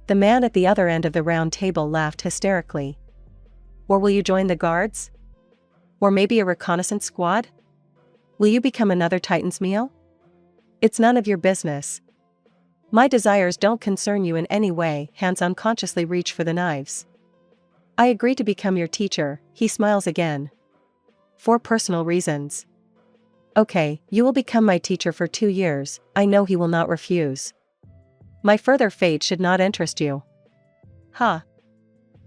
The man at the other end of the round table laughed hysterically. Or will you join the guards? Or maybe a reconnaissance squad? Will you become another Titan's meal? It's none of your business. My desires don't concern you in any way. Hands unconsciously reach for the knives. I agree to become your teacher, he smiles again. For personal reasons. Okay, you will become my teacher for 2 years, I know he will not refuse. My further fate should not interest you. Ha!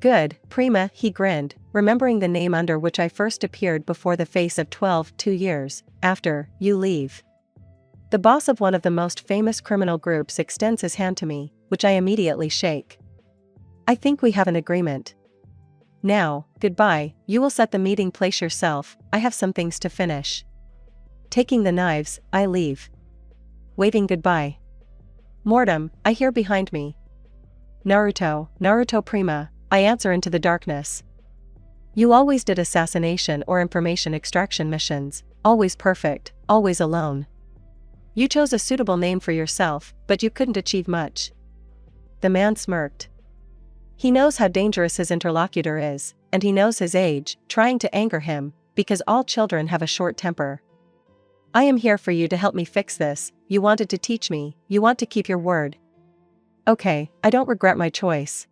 Good, Prima, he grinned, remembering the name under which I first appeared before the face of 12, 2 years after, you leave. The boss of one of the most famous criminal groups extends his hand to me, which I immediately shake. I think we have an agreement. Now, goodbye, you will set the meeting place yourself, I have some things to finish. Taking the knives, I leave. Waving goodbye. Mortem, I hear behind me. Naruto, Naruto Prima, I answer into the darkness. You always did assassination or information extraction missions, always perfect, always alone. You chose a suitable name for yourself, but you couldn't achieve much. The man smirked. He knows how dangerous his interlocutor is, and he knows his age, trying to anger him, because all children have a short temper. I am here for you to help me fix this, you wanted to teach me, you want to keep your word. Okay, I don't regret my choice.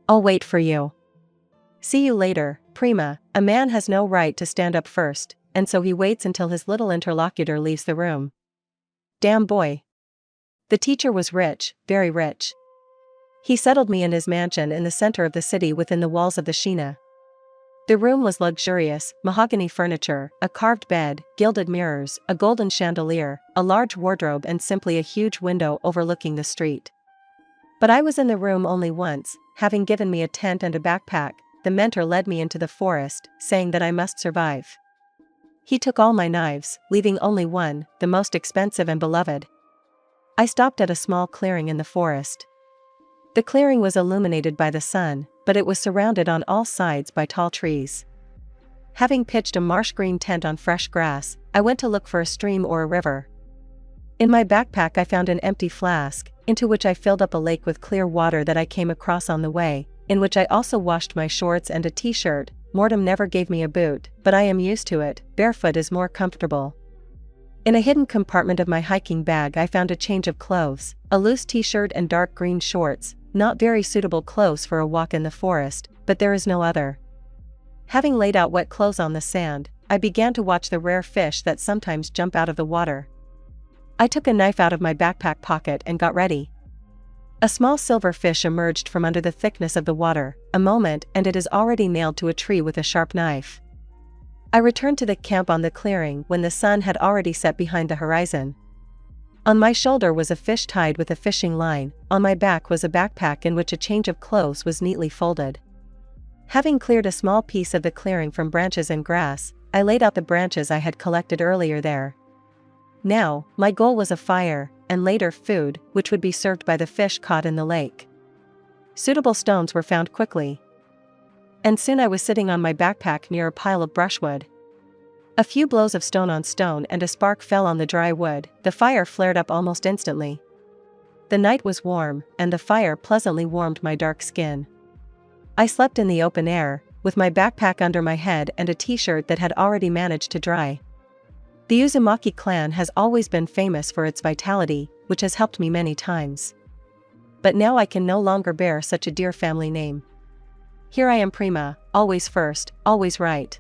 I'll wait for you. See you later, Prima. A man has no right to stand up first, and so he waits until his little interlocutor leaves the room. Damn boy. The teacher was rich, very rich. He settled me in his mansion in the center of the city within the walls of the Shina. The room was luxurious, mahogany furniture, a carved bed, gilded mirrors, a golden chandelier, a large wardrobe and simply a huge window overlooking the street. But I was in the room only once, having given me a tent and a backpack. The mentor led me into the forest, saying that I must survive. He took all my knives, leaving only one, the most expensive and beloved. I stopped at a small clearing in the forest. The clearing was illuminated by the sun, but it was surrounded on all sides by tall trees. Having pitched a marsh-green tent on fresh grass, I went to look for a stream or a river. In my backpack I found an empty flask, into which I filled up a lake with clear water that I came across on the way, in which I also washed my shorts and a t-shirt. Mortem never gave me a boot, but I am used to it, barefoot is more comfortable. In a hidden compartment of my hiking bag I found a change of clothes, a loose t-shirt and dark green shorts, not very suitable clothes for a walk in the forest, but there is no other. Having laid out wet clothes on the sand, I began to watch the rare fish that sometimes jump out of the water. I took a knife out of my backpack pocket and got ready. A small silver fish emerged from under the thickness of the water, a moment and it is already nailed to a tree with a sharp knife. I returned to the camp on the clearing when the sun had already set behind the horizon. On my shoulder was a fish tied with a fishing line, on my back was a backpack in which a change of clothes was neatly folded. Having cleared a small piece of the clearing from branches and grass, I laid out the branches I had collected earlier there. Now, my goal was a fire, and later food, which would be served by the fish caught in the lake. Suitable stones were found quickly. And soon I was sitting on my backpack near a pile of brushwood. A few blows of stone on stone and a spark fell on the dry wood, the fire flared up almost instantly. The night was warm, and the fire pleasantly warmed my dark skin. I slept in the open air, with my backpack under my head and a t-shirt that had already managed to dry. The Uzumaki clan has always been famous for its vitality, which has helped me many times. But now I can no longer bear such a dear family name. Here I am Prima, always first, always right.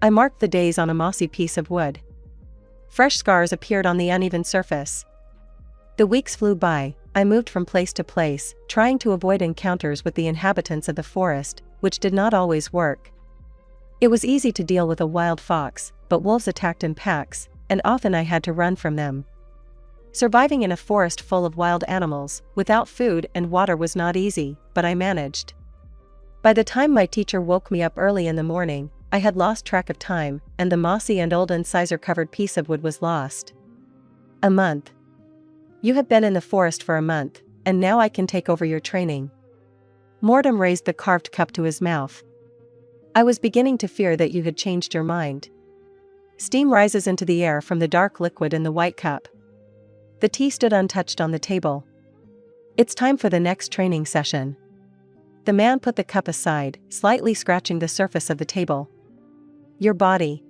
I marked the days on a mossy piece of wood. Fresh scars appeared on the uneven surface. The weeks flew by, I moved from place to place, trying to avoid encounters with the inhabitants of the forest, which did not always work. It was easy to deal with a wild fox, but wolves attacked in packs, and often I had to run from them. Surviving in a forest full of wild animals, without food and water was not easy, but I managed. By the time my teacher woke me up early in the morning, I had lost track of time, and the mossy and old incisor-covered piece of wood was lost. A month. You have been in the forest for a month, and now I can take over your training. Mortem raised the carved cup to his mouth. I was beginning to fear that you had changed your mind. Steam rises into the air from the dark liquid in the white cup. The tea stood untouched on the table. It's time for the next training session. The man put the cup aside, slightly scratching the surface of the table. Your body.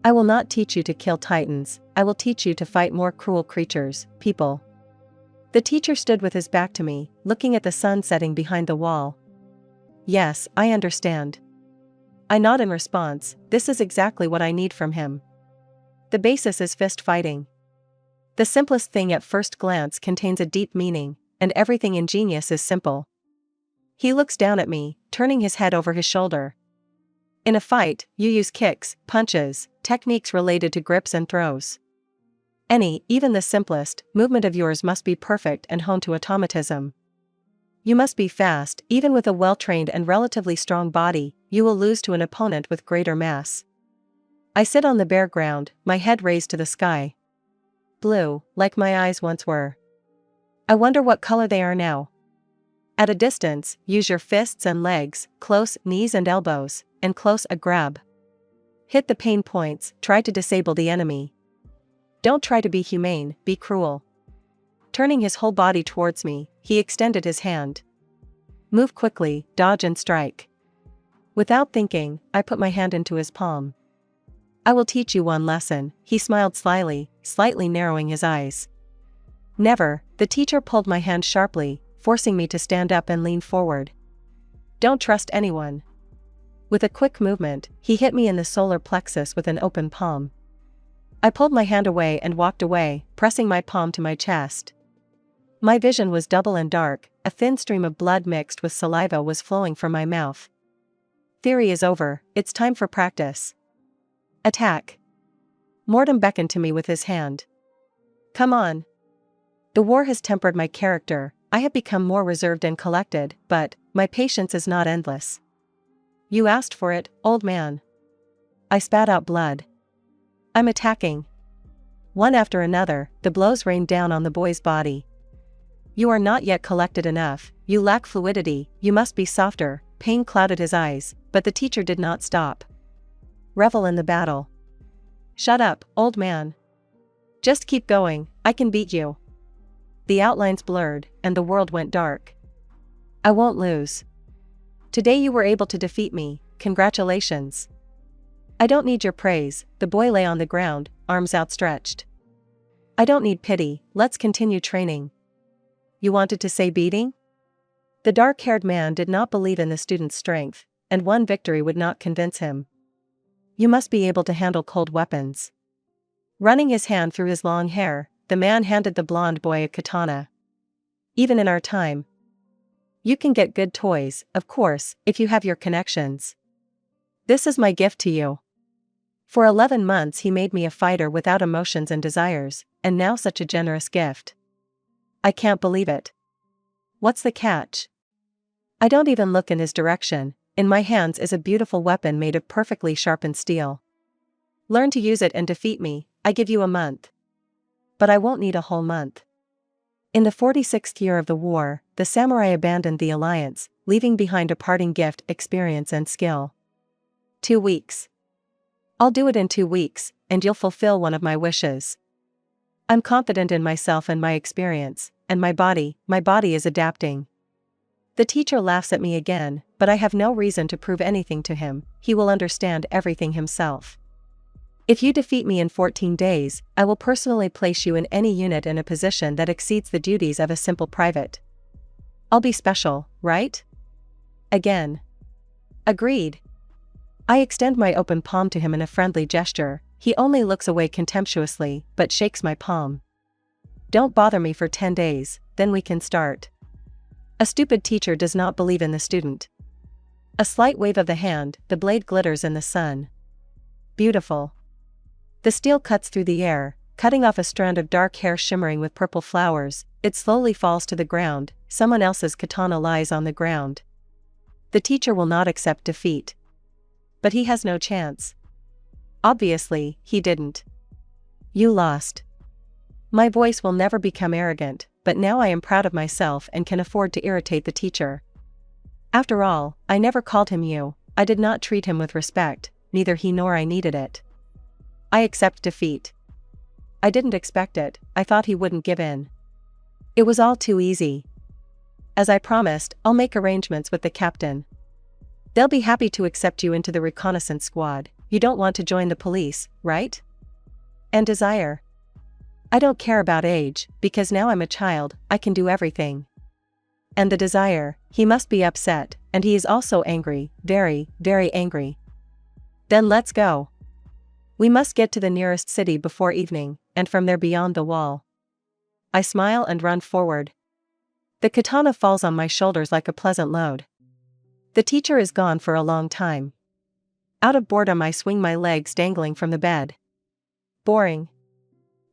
I will not teach you to kill titans, I will teach you to fight more cruel creatures, people. The teacher stood with his back to me, looking at the sun setting behind the wall. Yes, I understand. I nod in response, this is exactly what I need from him. The basis is fist fighting. The simplest thing at first glance contains a deep meaning, and everything ingenious is simple. He looks down at me, turning his head over his shoulder. In a fight, you use kicks, punches, techniques related to grips and throws. Even the simplest, movement of yours must be perfect and honed to automatism. You must be fast, even with a well-trained and relatively strong body, you will lose to an opponent with greater mass. I sit on the bare ground, my head raised to the sky. Blue, like my eyes once were. I wonder what color they are now. At a distance, use your fists and legs, close knees and elbows, and close a grab. Hit the pain points, try to disable the enemy. Don't try to be humane, be cruel. Turning his whole body towards me, he extended his hand. Move quickly, dodge and strike. Without thinking, I put my hand into his palm. I will teach you one lesson, he smiled slyly, slightly narrowing his eyes. Never, the teacher pulled my hand sharply, forcing me to stand up and lean forward. Don't trust anyone. With a quick movement, he hit me in the solar plexus with an open palm. I pulled my hand away and walked away, pressing my palm to my chest. My vision was double and dark, a thin stream of blood mixed with saliva was flowing from my mouth. Theory is over, it's time for practice. Attack. Mortem beckoned to me with his hand. Come on. The war has tempered my character, I have become more reserved and collected, but my patience is not endless. You asked for it, old man. I spat out blood. I'm attacking. One after another, the blows rained down on the boy's body. You are not yet collected enough, you lack fluidity, you must be softer. Pain clouded his eyes, but the teacher did not stop. Revel in the battle. Shut up, old man. Just keep going, I can beat you. The outlines blurred, and the world went dark. I won't lose. Today you were able to defeat me, congratulations. I don't need your praise, the boy lay on the ground, arms outstretched. I don't need pity, let's continue training. You wanted to say beating? The dark-haired man did not believe in the student's strength, and one victory would not convince him. You must be able to handle cold weapons. Running his hand through his long hair, the man handed the blonde boy a katana. Even in our time. You can get good toys, of course, if you have your connections. This is my gift to you. For 11 months he made me a fighter without emotions and desires, and now such a generous gift. I can't believe it. What's the catch? I don't even look in his direction, in my hands is a beautiful weapon made of perfectly sharpened steel. Learn to use it and defeat me, I give you a month. But I won't need a whole month. In the 46th year of the war, the samurai abandoned the alliance, leaving behind a parting gift, experience and skill. 2 weeks. I'll do it in 2 weeks, and you'll fulfill one of my wishes. I'm confident in myself and my experience, and my body is adapting. The teacher laughs at me again, but I have no reason to prove anything to him, he will understand everything himself. If you defeat me in 14 days, I will personally place you in any unit in a position that exceeds the duties of a simple private. I'll be special, right? Again. Agreed. I extend my open palm to him in a friendly gesture, he only looks away contemptuously, but shakes my palm. Don't bother me for 10 days, then we can start. A stupid teacher does not believe in the student. A slight wave of the hand, the blade glitters in the sun. Beautiful. The steel cuts through the air, cutting off a strand of dark hair shimmering with purple flowers, it slowly falls to the ground, someone else's katana lies on the ground. The teacher will not accept defeat. But he has no chance. Obviously, he didn't. You lost. My voice will never become arrogant, but now I am proud of myself and can afford to irritate the teacher. After all, I never called him you, I did not treat him with respect, neither he nor I needed it. I accept defeat. I didn't expect it, I thought he wouldn't give in. It was all too easy. As I promised, I'll make arrangements with the captain. They'll be happy to accept you into the reconnaissance squad. You don't want to join the police, right? And desire? I don't care about age, because now I'm a child, I can do everything. And the desire, he must be upset, and he is also angry, very, very angry. Then let's go. We must get to the nearest city before evening, and from there beyond the wall. I smile and run forward. The katana falls on my shoulders like a pleasant load. The teacher is gone for a long time. Out of boredom I swing my legs dangling from the bed. Boring.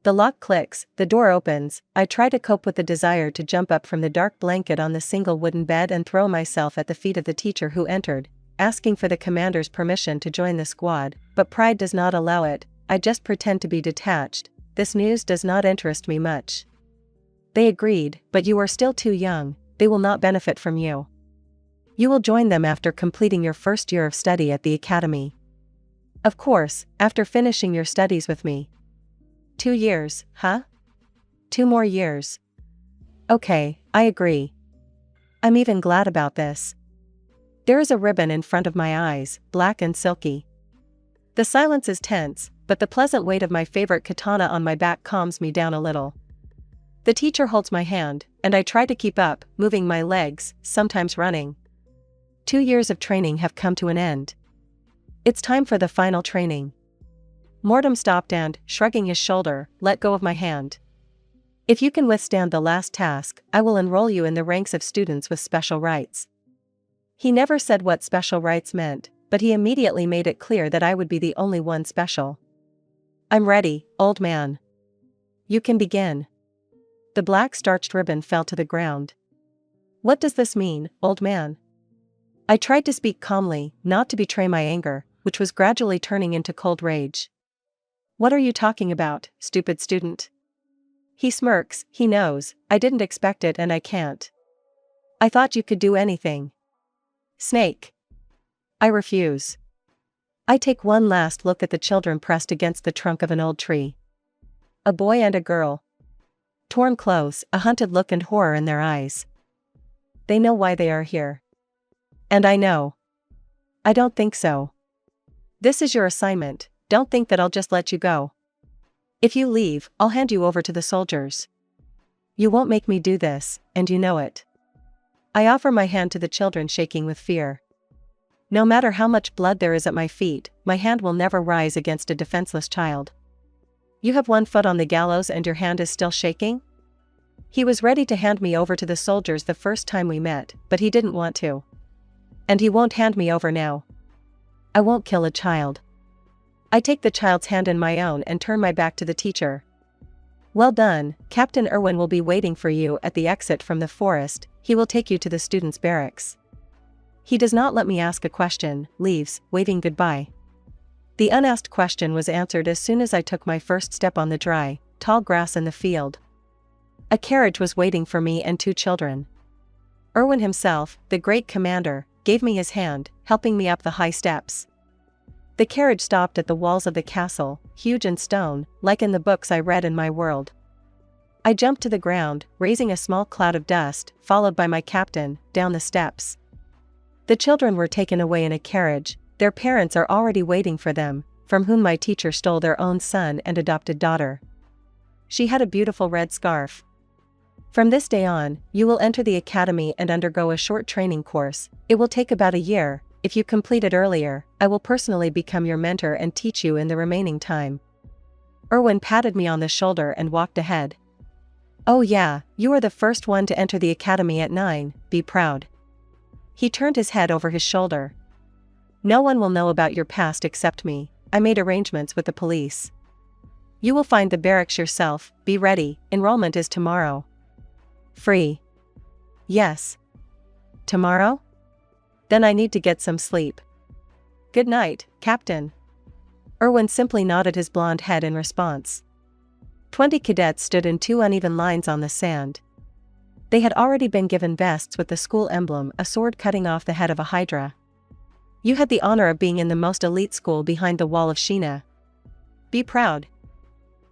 The lock clicks, the door opens. I try to cope with the desire to jump up from the dark blanket on the single wooden bed and throw myself at the feet of the teacher who entered, asking for the commander's permission to join the squad, but pride does not allow it. I just pretend to be detached. This news does not interest me much. They agreed, but you are still too young, they will not benefit from you. You will join them after completing your first year of study at the academy. Of course, after finishing your studies with me. 2 years, huh? 2 more years. Okay, I agree. I'm even glad about this. There is a ribbon in front of my eyes, black and silky. The silence is tense, but the pleasant weight of my favorite katana on my back calms me down a little. The teacher holds my hand, and I try to keep up, moving my legs, sometimes running. 2 years of training have come to an end. It's time for the final training. Mortem stopped and, shrugging his shoulder, let go of my hand. If you can withstand the last task, I will enroll you in the ranks of students with special rights. He never said what special rights meant, but he immediately made it clear that I would be the only one special. I'm ready, old man. You can begin. The black starched ribbon fell to the ground. What does this mean, old man? I tried to speak calmly, not to betray my anger, which was gradually turning into cold rage. What are you talking about, stupid student? He smirks. He knows, I didn't expect it and I can't. I thought you could do anything. Snake. I refuse. I take one last look at the children pressed against the trunk of an old tree. A boy and a girl. Torn clothes, a hunted look and horror in their eyes. They know why they are here. And I know. I don't think so. This is your assignment, don't think that I'll just let you go. If you leave, I'll hand you over to the soldiers. You won't make me do this, and you know it. I offer my hand to the children shaking with fear. No matter how much blood there is at my feet, my hand will never rise against a defenseless child. You have one foot on the gallows and your hand is still shaking? He was ready to hand me over to the soldiers the first time we met, but he didn't want to. And he won't hand me over now. I won't kill a child. I take the child's hand in my own and turn my back to the teacher. Well done, Captain Irwin will be waiting for you at the exit from the forest. He will take you to the students' barracks. He does not let me ask a question, leaves, waving goodbye. The unasked question was answered as soon as I took my first step on the dry, tall grass in the field. A carriage was waiting for me and 2 children. Irwin himself, the great commander, gave me his hand, helping me up the high steps. The carriage stopped at the walls of the castle, huge and stone, like in the books I read in my world. I jumped to the ground, raising a small cloud of dust, followed by my captain, down the steps. The children were taken away in a carriage. Their parents are already waiting for them, from whom my teacher stole their own son and adopted daughter. She had a beautiful red scarf. From this day on, you will enter the academy and undergo a short training course. It will take about a year. If you complete it earlier, I will personally become your mentor and teach you in the remaining time. Irwin patted me on the shoulder and walked ahead. Oh yeah, you are the first one to enter the academy at 9, be proud. He turned his head over his shoulder. No one will know about your past except me. I made arrangements with the police. You will find the barracks yourself, be ready, enrollment is tomorrow. Free. Yes. Tomorrow? Then I need to get some sleep. Good night, Captain. Irwin simply nodded his blonde head in response. 20 cadets stood in 2 uneven lines on the sand. They had already been given vests with the school emblem, a sword cutting off the head of a hydra. You had the honor of being in the most elite school behind the wall of Sheena. Be proud.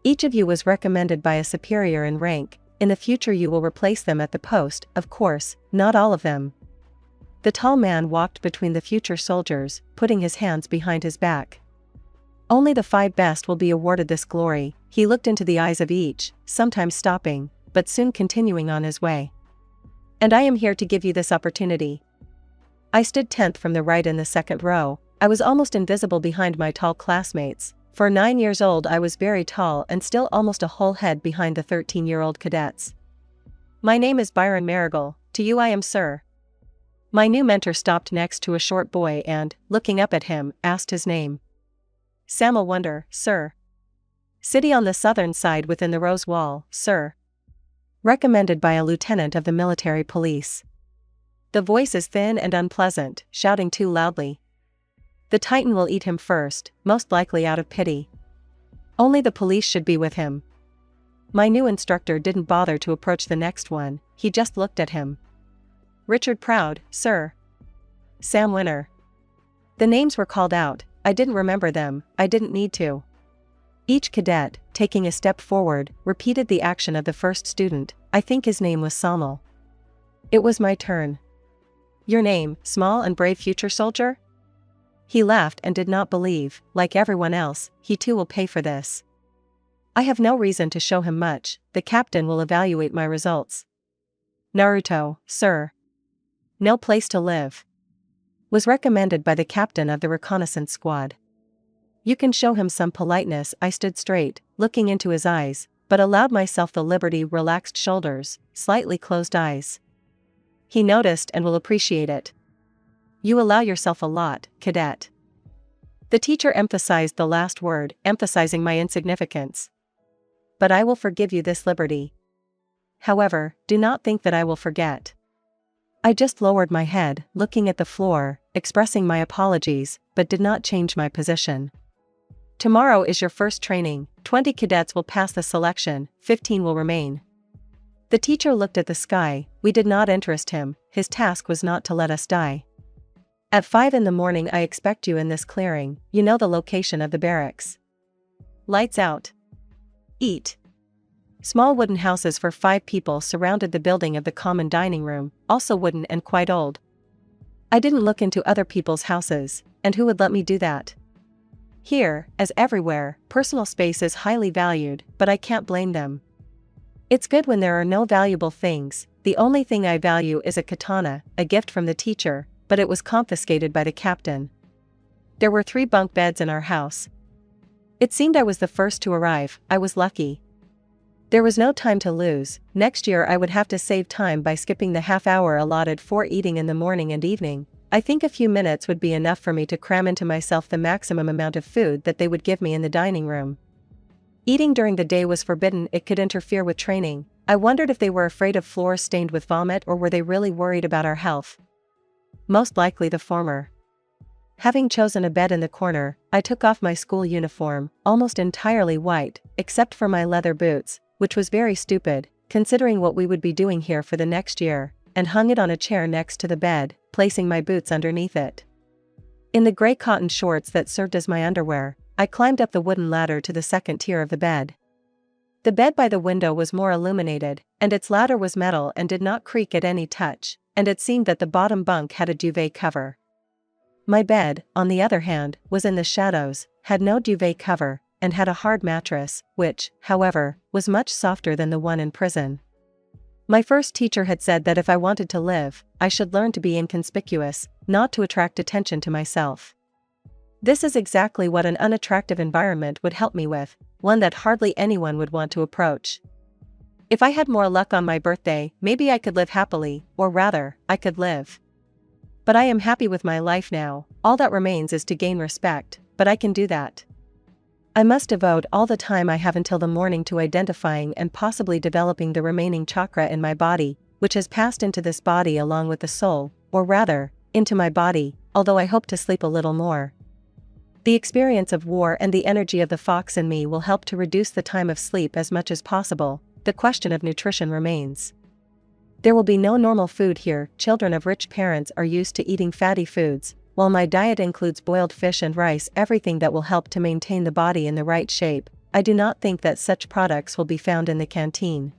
Each of you was recommended by a superior in rank. In the future you will replace them at the post, of course, not all of them. The tall man walked between the future soldiers, putting his hands behind his back. Only the 5 best will be awarded this glory. He looked into the eyes of each, sometimes stopping, but soon continuing on his way. And I am here to give you this opportunity. I stood 10th from the right in the second row. I was almost invisible behind my tall classmates. For 9 years old I was very tall and still almost a whole head behind the 13-year-old cadets. My name is Byron Marigal, to you I am sir. My new mentor stopped next to a short boy and, looking up at him, asked his name. Samuel Wonder, sir. City on the southern side within the Rose Wall, sir. Recommended by a lieutenant of the military police. The voice is thin and unpleasant, shouting too loudly. The Titan will eat him first, most likely out of pity. Only the police should be with him. My new instructor didn't bother to approach the next one, he just looked at him. Richard Proud, sir. Sam Winner. The names were called out, I didn't remember them, I didn't need to. Each cadet, taking a step forward, repeated the action of the first student. I think his name was Samuel. It was my turn. Your name, small and brave future soldier? He laughed and did not believe, like everyone else, he too will pay for this. I have no reason to show him much, the captain will evaluate my results. Naruto, sir. No place to live. Was recommended by the captain of the reconnaissance squad. You can show him some politeness. I stood straight, looking into his eyes, but allowed myself the liberty. Relaxed shoulders, slightly closed eyes. He noticed and will appreciate it. You allow yourself a lot, cadet. The teacher emphasized the last word, emphasizing my insignificance. But I will forgive you this liberty. However, do not think that I will forget. I just lowered my head, looking at the floor, expressing my apologies, but did not change my position. Tomorrow is your first training, 20 cadets will pass the selection, 15 will remain. The teacher looked at the sky, we did not interest him, his task was not to let us die. At 5 in the morning I expect you in this clearing, you know the location of the barracks. Lights out. Eat. Small wooden houses for 5 people surrounded the building of the common dining room, also wooden and quite old. I didn't look into other people's houses, and who would let me do that? Here, as everywhere, personal space is highly valued, but I can't blame them. It's good when there are no valuable things, the only thing I value is a katana, a gift from the teacher, but it was confiscated by the captain. There were 3 bunk beds in our house. It seemed I was the first to arrive, I was lucky. There was no time to lose, next year I would have to save time by skipping the half hour allotted for eating in the morning and evening. I think a few minutes would be enough for me to cram into myself the maximum amount of food that they would give me in the dining room. Eating during the day was forbidden, it could interfere with training. I wondered if they were afraid of floors stained with vomit or were they really worried about our health. Most likely the former. Having chosen a bed in the corner, I took off my school uniform, almost entirely white, except for my leather boots, which was very stupid, considering what we would be doing here for the next year, and hung it on a chair next to the bed, placing my boots underneath it. In the gray cotton shorts that served as my underwear, I climbed up the wooden ladder to the second tier of the bed. The bed by the window was more illuminated, and its ladder was metal and did not creak at any touch, and it seemed that the bottom bunk had a duvet cover. My bed, on the other hand, was in the shadows, had no duvet cover, and had a hard mattress, which, however, was much softer than the one in prison. My first teacher had said that if I wanted to live, I should learn to be inconspicuous, not to attract attention to myself. This is exactly what an unattractive environment would help me with, one that hardly anyone would want to approach. If I had more luck on my birthday, maybe I could live happily, or rather, I could live. But I am happy with my life now, all that remains is to gain respect, but I can do that. I must devote all the time I have until the morning to identifying and possibly developing the remaining chakra in my body, which has passed into this body along with the soul, or rather, into my body, although I hope to sleep a little more. The experience of war and the energy of the fox in me will help to reduce the time of sleep as much as possible. The question of nutrition remains. There will be no normal food here, children of rich parents are used to eating fatty foods, while my diet includes boiled fish and rice, everything that will help to maintain the body in the right shape. I do not think that such products will be found in the canteen.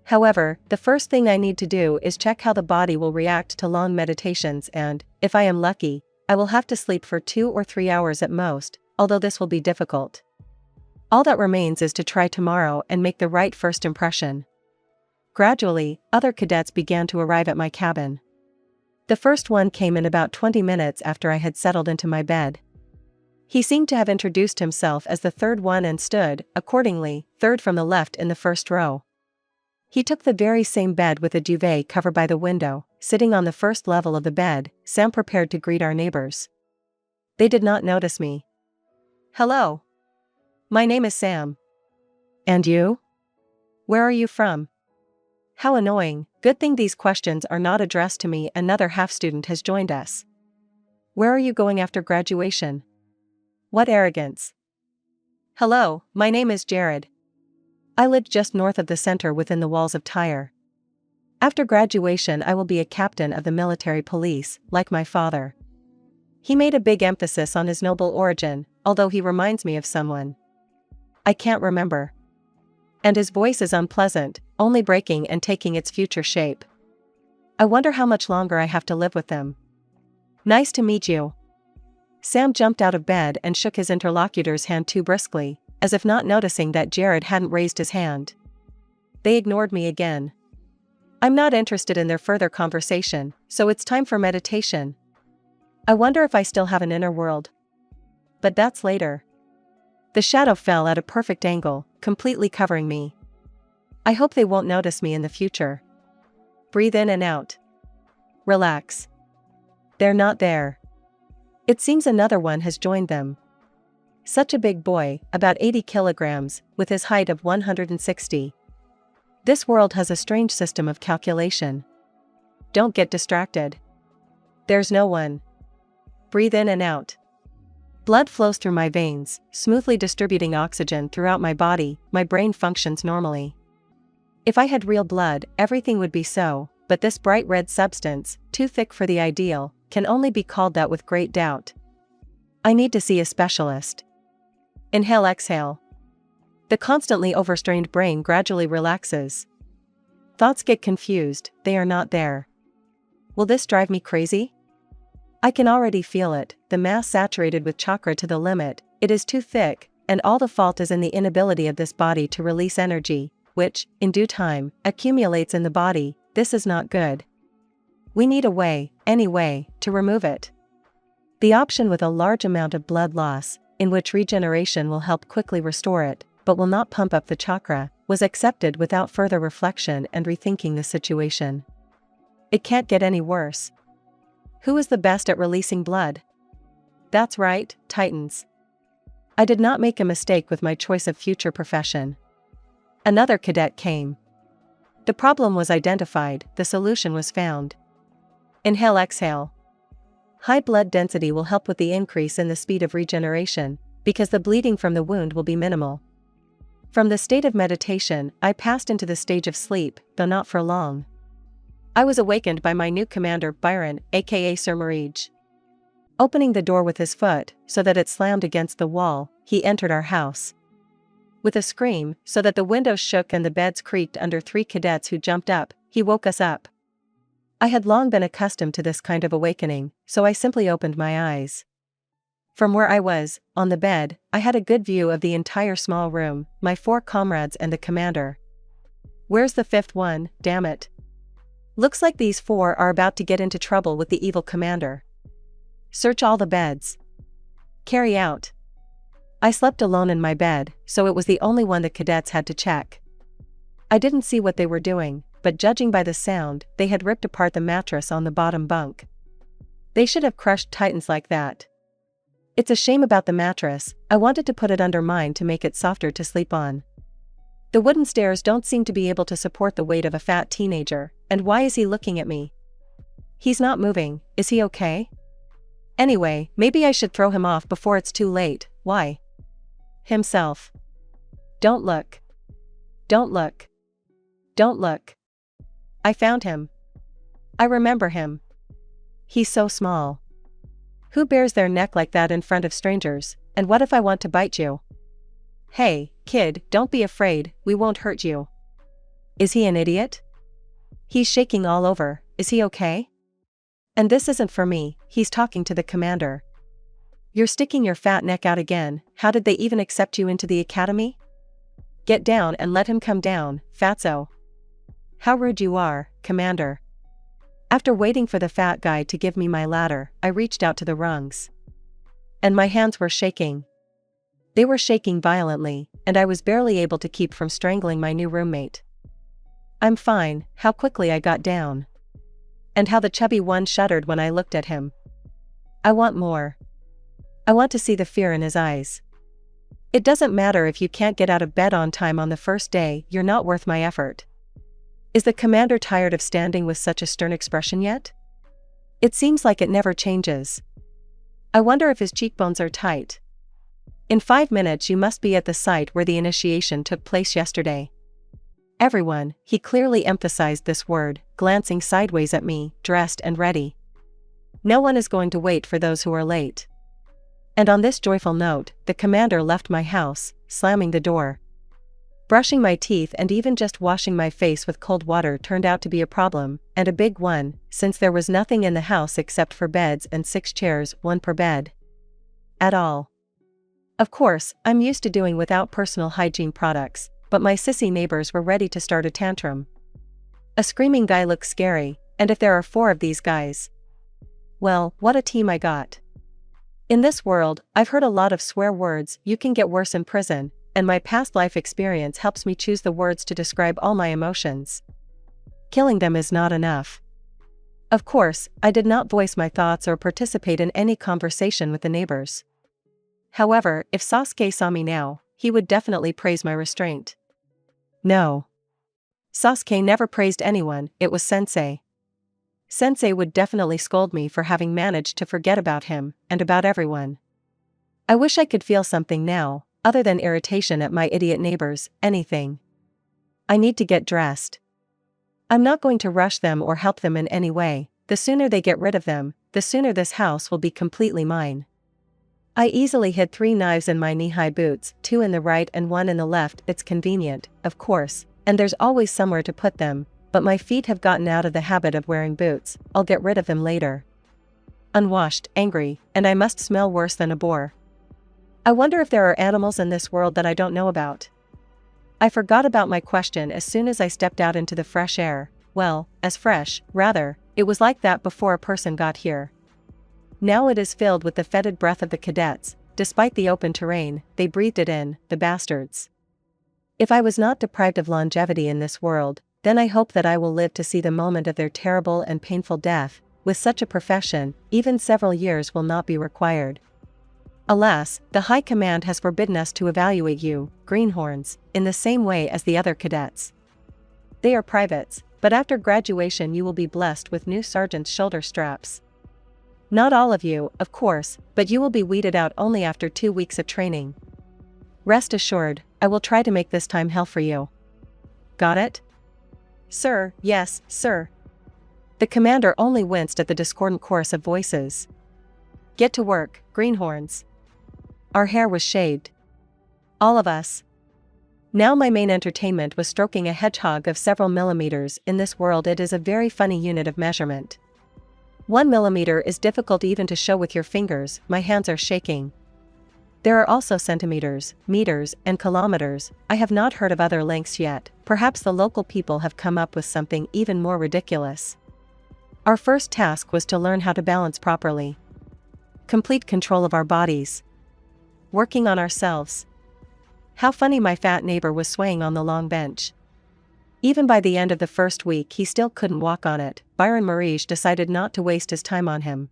However, the first thing I need to do is check how the body will react to long meditations and, if I am lucky, I will have to sleep for 2 or 3 hours at most, although this will be difficult. All that remains is to try tomorrow and make the right first impression. Gradually, other cadets began to arrive at my cabin. The first one came in about 20 minutes after I had settled into my bed. He seemed to have introduced himself as the third one and stood, accordingly, third from the left in the first row. He took the very same bed with a duvet cover by the window, sitting on the first level of the bed. Sam prepared to greet our neighbors. They did not notice me. "Hello. My name is Sam. And you? Where are you from? How annoying, good thing these questions are not addressed to me. Another half-student has joined us. Where are you going after graduation? What arrogance. Hello, my name is Jared. I live just north of the center within the walls of Tyre. After graduation I will be a captain of the military police, like my father. He made a big emphasis on his noble origin, although he reminds me of someone. I can't remember. And his voice is unpleasant, only breaking and taking its future shape. I wonder how much longer I have to live with them. Nice to meet you. Sam jumped out of bed and shook his interlocutor's hand too briskly, as if not noticing that Jared hadn't raised his hand. They ignored me again. I'm not interested in their further conversation, so it's time for meditation. I wonder if I still have an inner world. But that's later. The shadow fell at a perfect angle, completely covering me. I hope they won't notice me in the future. Breathe in and out. Relax. They're not there. It seems another one has joined them. Such a big boy, about 80 kilograms, with his height of 160. This world has a strange system of calculation. Don't get distracted. There's no one. Breathe in and out. Blood flows through my veins, smoothly distributing oxygen throughout my body. My brain functions normally. If I had real blood, everything would be so, but this bright red substance, too thick for the ideal, can only be called that with great doubt. I need to see a specialist. Inhale, exhale. The constantly overstrained brain gradually relaxes. Thoughts get confused, they are not there. Will this drive me crazy? I can already feel it, the mass saturated with chakra to the limit. It is too thick, and all the fault is in the inability of this body to release energy, which, in due time, accumulates in the body. This is not good. We need a way, any way, to remove it. The option with a large amount of blood loss, in which regeneration will help quickly restore it, but will not pump up the chakra, was accepted without further reflection and rethinking the situation. It can't get any worse. Who is the best at releasing blood? That's right, Titans. I did not make a mistake with my choice of future profession. Another cadet came. The problem was identified, the solution was found. Inhale, exhale. High blood density will help with the increase in the speed of regeneration, because the bleeding from the wound will be minimal. From the state of meditation, I passed into the stage of sleep, though not for long. I was awakened by my new commander, Byron, aka Sir Marige. Opening the door with his foot, so that it slammed against the wall, he entered our house. With a scream, so that the windows shook and the beds creaked under 3 cadets who jumped up, he woke us up. I had long been accustomed to this kind of awakening, so I simply opened my eyes. From where I was, on the bed, I had a good view of the entire small room, my 4 comrades and the commander. Where's the 5th one, damn it? Looks like these 4 are about to get into trouble with the evil commander. Search all the beds. Carry out. I slept alone in my bed, so it was the only one the cadets had to check. I didn't see what they were doing, but judging by the sound, they had ripped apart the mattress on the bottom bunk. They should have crushed Titans like that. It's a shame about the mattress. I wanted to put it under mine to make it softer to sleep on. The wooden stairs don't seem to be able to support the weight of a fat teenager, and why is he looking at me? He's not moving, is he okay? Anyway, maybe I should throw him off before it's too late. Why? Himself. Don't look. Don't look. Don't look. I found him. I remember him. He's so small. Who bears their neck like that in front of strangers, and what if I want to bite you? Hey, kid, don't be afraid, we won't hurt you. Is he an idiot? He's shaking all over, is he okay? And this isn't for me, he's talking to the commander. You're sticking your fat neck out again, how did they even accept you into the academy? Get down and let him come down, fatso. How rude you are, commander. After waiting for the fat guy to give me my ladder, I reached out to the rungs. And my hands were shaking. They were shaking violently, and I was barely able to keep from strangling my new roommate. I'm fine, how quickly I got down. And how the chubby one shuddered when I looked at him. I want more. I want to see the fear in his eyes. It doesn't matter if you can't get out of bed on time on the first day, you're not worth my effort. Is the commander tired of standing with such a stern expression yet? It seems like it never changes. I wonder if his cheekbones are tight. In 5 minutes you must be at the site where the initiation took place yesterday. Everyone, he clearly emphasized this word, glancing sideways at me, dressed and ready. No one is going to wait for those who are late. And on this joyful note, the commander left my house, slamming the door. Brushing my teeth and even just washing my face with cold water turned out to be a problem, and a big one, since there was nothing in the house except for beds and 6 chairs, 1 per bed. At all. Of course, I'm used to doing without personal hygiene products, but my sissy neighbors were ready to start a tantrum. A screaming guy looks scary, and if there are 4 of these guys. Well, what a team I got. In this world, I've heard a lot of swear words, you can get worse in prison, and my past life experience helps me choose the words to describe all my emotions. Killing them is not enough. Of course, I did not voice my thoughts or participate in any conversation with the neighbors. However, if Sasuke saw me now, he would definitely praise my restraint. No. Sasuke never praised anyone, it was Sensei. Sensei would definitely scold me for having managed to forget about him, and about everyone. I wish I could feel something now, other than irritation at my idiot neighbors, anything. I need to get dressed. I'm not going to rush them or help them in any way, the sooner they get rid of them, the sooner this house will be completely mine. I easily hid 3 knives in my knee-high boots, 2 in the right and 1 in the left, it's convenient, of course, and there's always somewhere to put them, but my feet have gotten out of the habit of wearing boots, I'll get rid of them later. Unwashed, angry, and I must smell worse than a boar. I wonder if there are animals in this world that I don't know about. I forgot about my question as soon as I stepped out into the fresh air, well, as fresh, rather, it was like that before a person got here. Now it is filled with the fetid breath of the cadets, despite the open terrain, they breathed it in, the bastards. If I was not deprived of longevity in this world, then I hope that I will live to see the moment of their terrible and painful death. With such a profession, even several years will not be required. Alas, the High Command has forbidden us to evaluate you, greenhorns, in the same way as the other cadets. They are privates, but after graduation you will be blessed with new sergeant's shoulder straps. Not all of you, of course, but you will be weeded out only after 2 weeks of training. Rest assured, I will try to make this time hell for you. Got it? Sir, yes, sir. The commander only winced at the discordant chorus of voices. Get to work, greenhorns. Our hair was shaved. All of us. Now my main entertainment was stroking a hedgehog of several millimeters. In this world it is a very funny unit of measurement. 1 millimeter is difficult even to show with your fingers, my hands are shaking. There are also centimeters, meters, and kilometers. I have not heard of other lengths yet, perhaps the local people have come up with something even more ridiculous. Our first task was to learn how to balance properly. Complete control of our bodies. Working on ourselves. How funny my fat neighbor was swaying on the long bench. Even by the end of the first week he still couldn't walk on it. Byron Marige decided not to waste his time on him.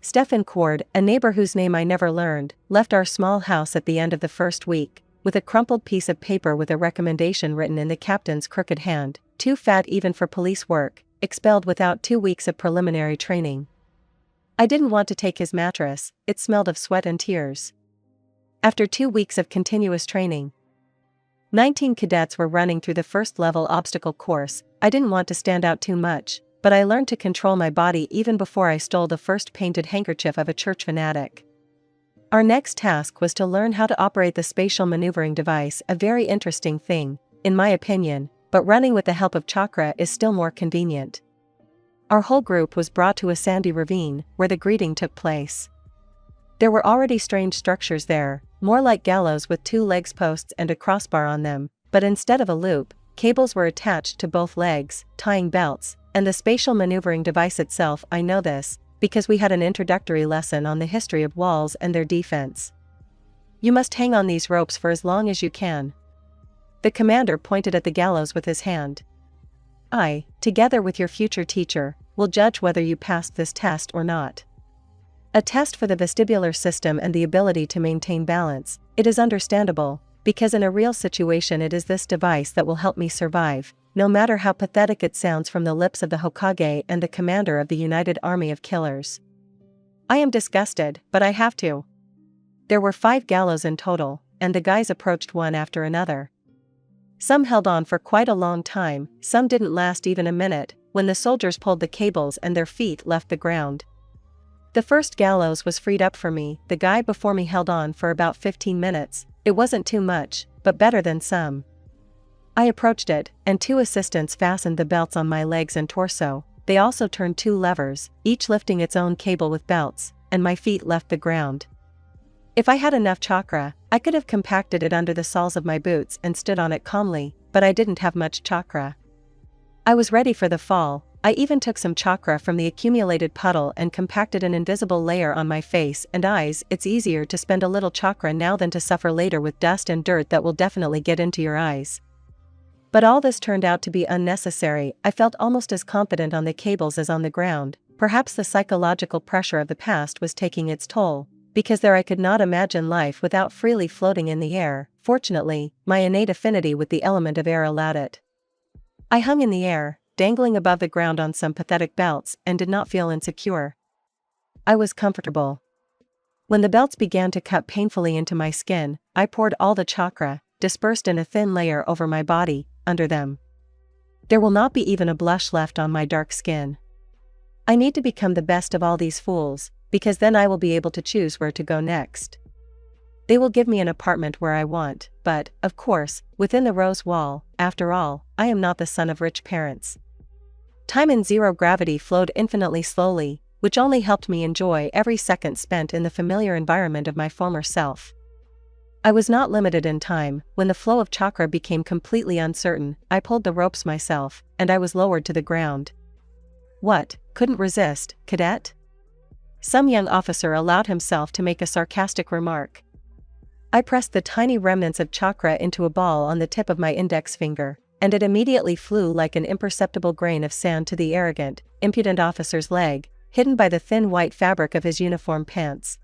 Stefan Cord, a neighbor whose name I never learned, left our small house at the end of the first week, with a crumpled piece of paper with a recommendation written in the captain's crooked hand, too fat even for police work, expelled without 2 weeks of preliminary training. I didn't want to take his mattress, it smelled of sweat and tears. After 2 weeks of continuous training, 19 cadets were running through the first level obstacle course. I didn't want to stand out too much, but I learned to control my body even before I stole the first painted handkerchief of a church fanatic. Our next task was to learn how to operate the spatial maneuvering device, a very interesting thing, in my opinion, but running with the help of chakra is still more convenient. Our whole group was brought to a sandy ravine, where the greeting took place. There were already strange structures there, more like gallows with 2 legs posts and a crossbar on them, but instead of a loop, cables were attached to both legs, tying belts, and the spatial maneuvering device itself. I know this, because we had an introductory lesson on the history of walls and their defense. You must hang on these ropes for as long as you can. The commander pointed at the gallows with his hand. I, together with your future teacher, will judge whether you passed this test or not. A test for the vestibular system and the ability to maintain balance. It is understandable, because in a real situation it is this device that will help me survive, no matter how pathetic it sounds from the lips of the Hokage and the commander of the United Army of Killers. I am disgusted, but I have to. There were 5 gallows in total, and the guys approached one after another. Some held on for quite a long time, some didn't last even a minute, when the soldiers pulled the cables and their feet left the ground. The first gallows was freed up for me. The guy before me held on for about 15 minutes. It wasn't too much, but better than some. I approached it, and 2 assistants fastened the belts on my legs and torso. They also turned 2 levers, each lifting its own cable with belts, and my feet left the ground. If I had enough chakra, I could have compacted it under the soles of my boots and stood on it calmly, but I didn't have much chakra. I was ready for the fall. I even took some chakra from the accumulated puddle and compacted an invisible layer on my face and eyes. It's easier to spend a little chakra now than to suffer later with dust and dirt that will definitely get into your eyes. But all this turned out to be unnecessary. I felt almost as confident on the cables as on the ground. Perhaps the psychological pressure of the past was taking its toll, because there I could not imagine life without freely floating in the air. Fortunately, my innate affinity with the element of air allowed it. I hung in the air, dangling above the ground on some pathetic belts, and did not feel insecure. I was comfortable. When the belts began to cut painfully into my skin, I poured all the chakra, dispersed in a thin layer over my body, under them. There will not be even a blush left on my dark skin. I need to become the best of all these fools, because then I will be able to choose where to go next. They will give me an apartment where I want, but, of course, within the rose wall. After all, I am not the son of rich parents. Time in zero gravity flowed infinitely slowly, which only helped me enjoy every second spent in the familiar environment of my former self. I was not limited in time. When the flow of chakra became completely uncertain, I pulled the ropes myself, and I was lowered to the ground. What? Couldn't resist, cadet? Some young officer allowed himself to make a sarcastic remark. I pressed the tiny remnants of chakra into a ball on the tip of my index finger, and it immediately flew like an imperceptible grain of sand to the arrogant, impudent officer's leg, hidden by the thin white fabric of his uniform pants.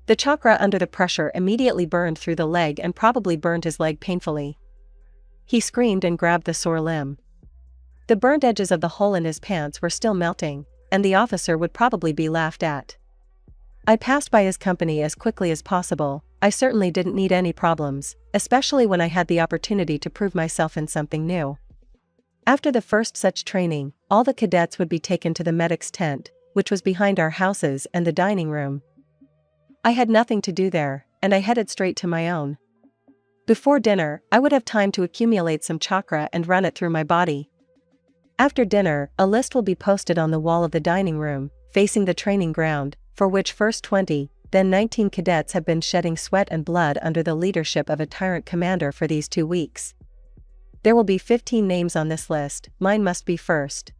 The chakra under the pressure immediately burned through the leg and probably burned his leg painfully. He screamed and grabbed the sore limb. The burnt edges of the hole in his pants were still melting, and the officer would probably be laughed at. I passed by his company as quickly as possible. I certainly didn't need any problems, especially when I had the opportunity to prove myself in something new. After the first such training, all the cadets would be taken to the medic's tent, which was behind our houses and the dining room. I had nothing to do there, and I headed straight to my own. Before dinner, I would have time to accumulate some chakra and run it through my body. After dinner, a list will be posted on the wall of the dining room, facing the training ground, for which first 20, then 19 cadets have been shedding sweat and blood under the leadership of a tyrant commander for these 2 weeks. There will be 15 names on this list. Mine must be first.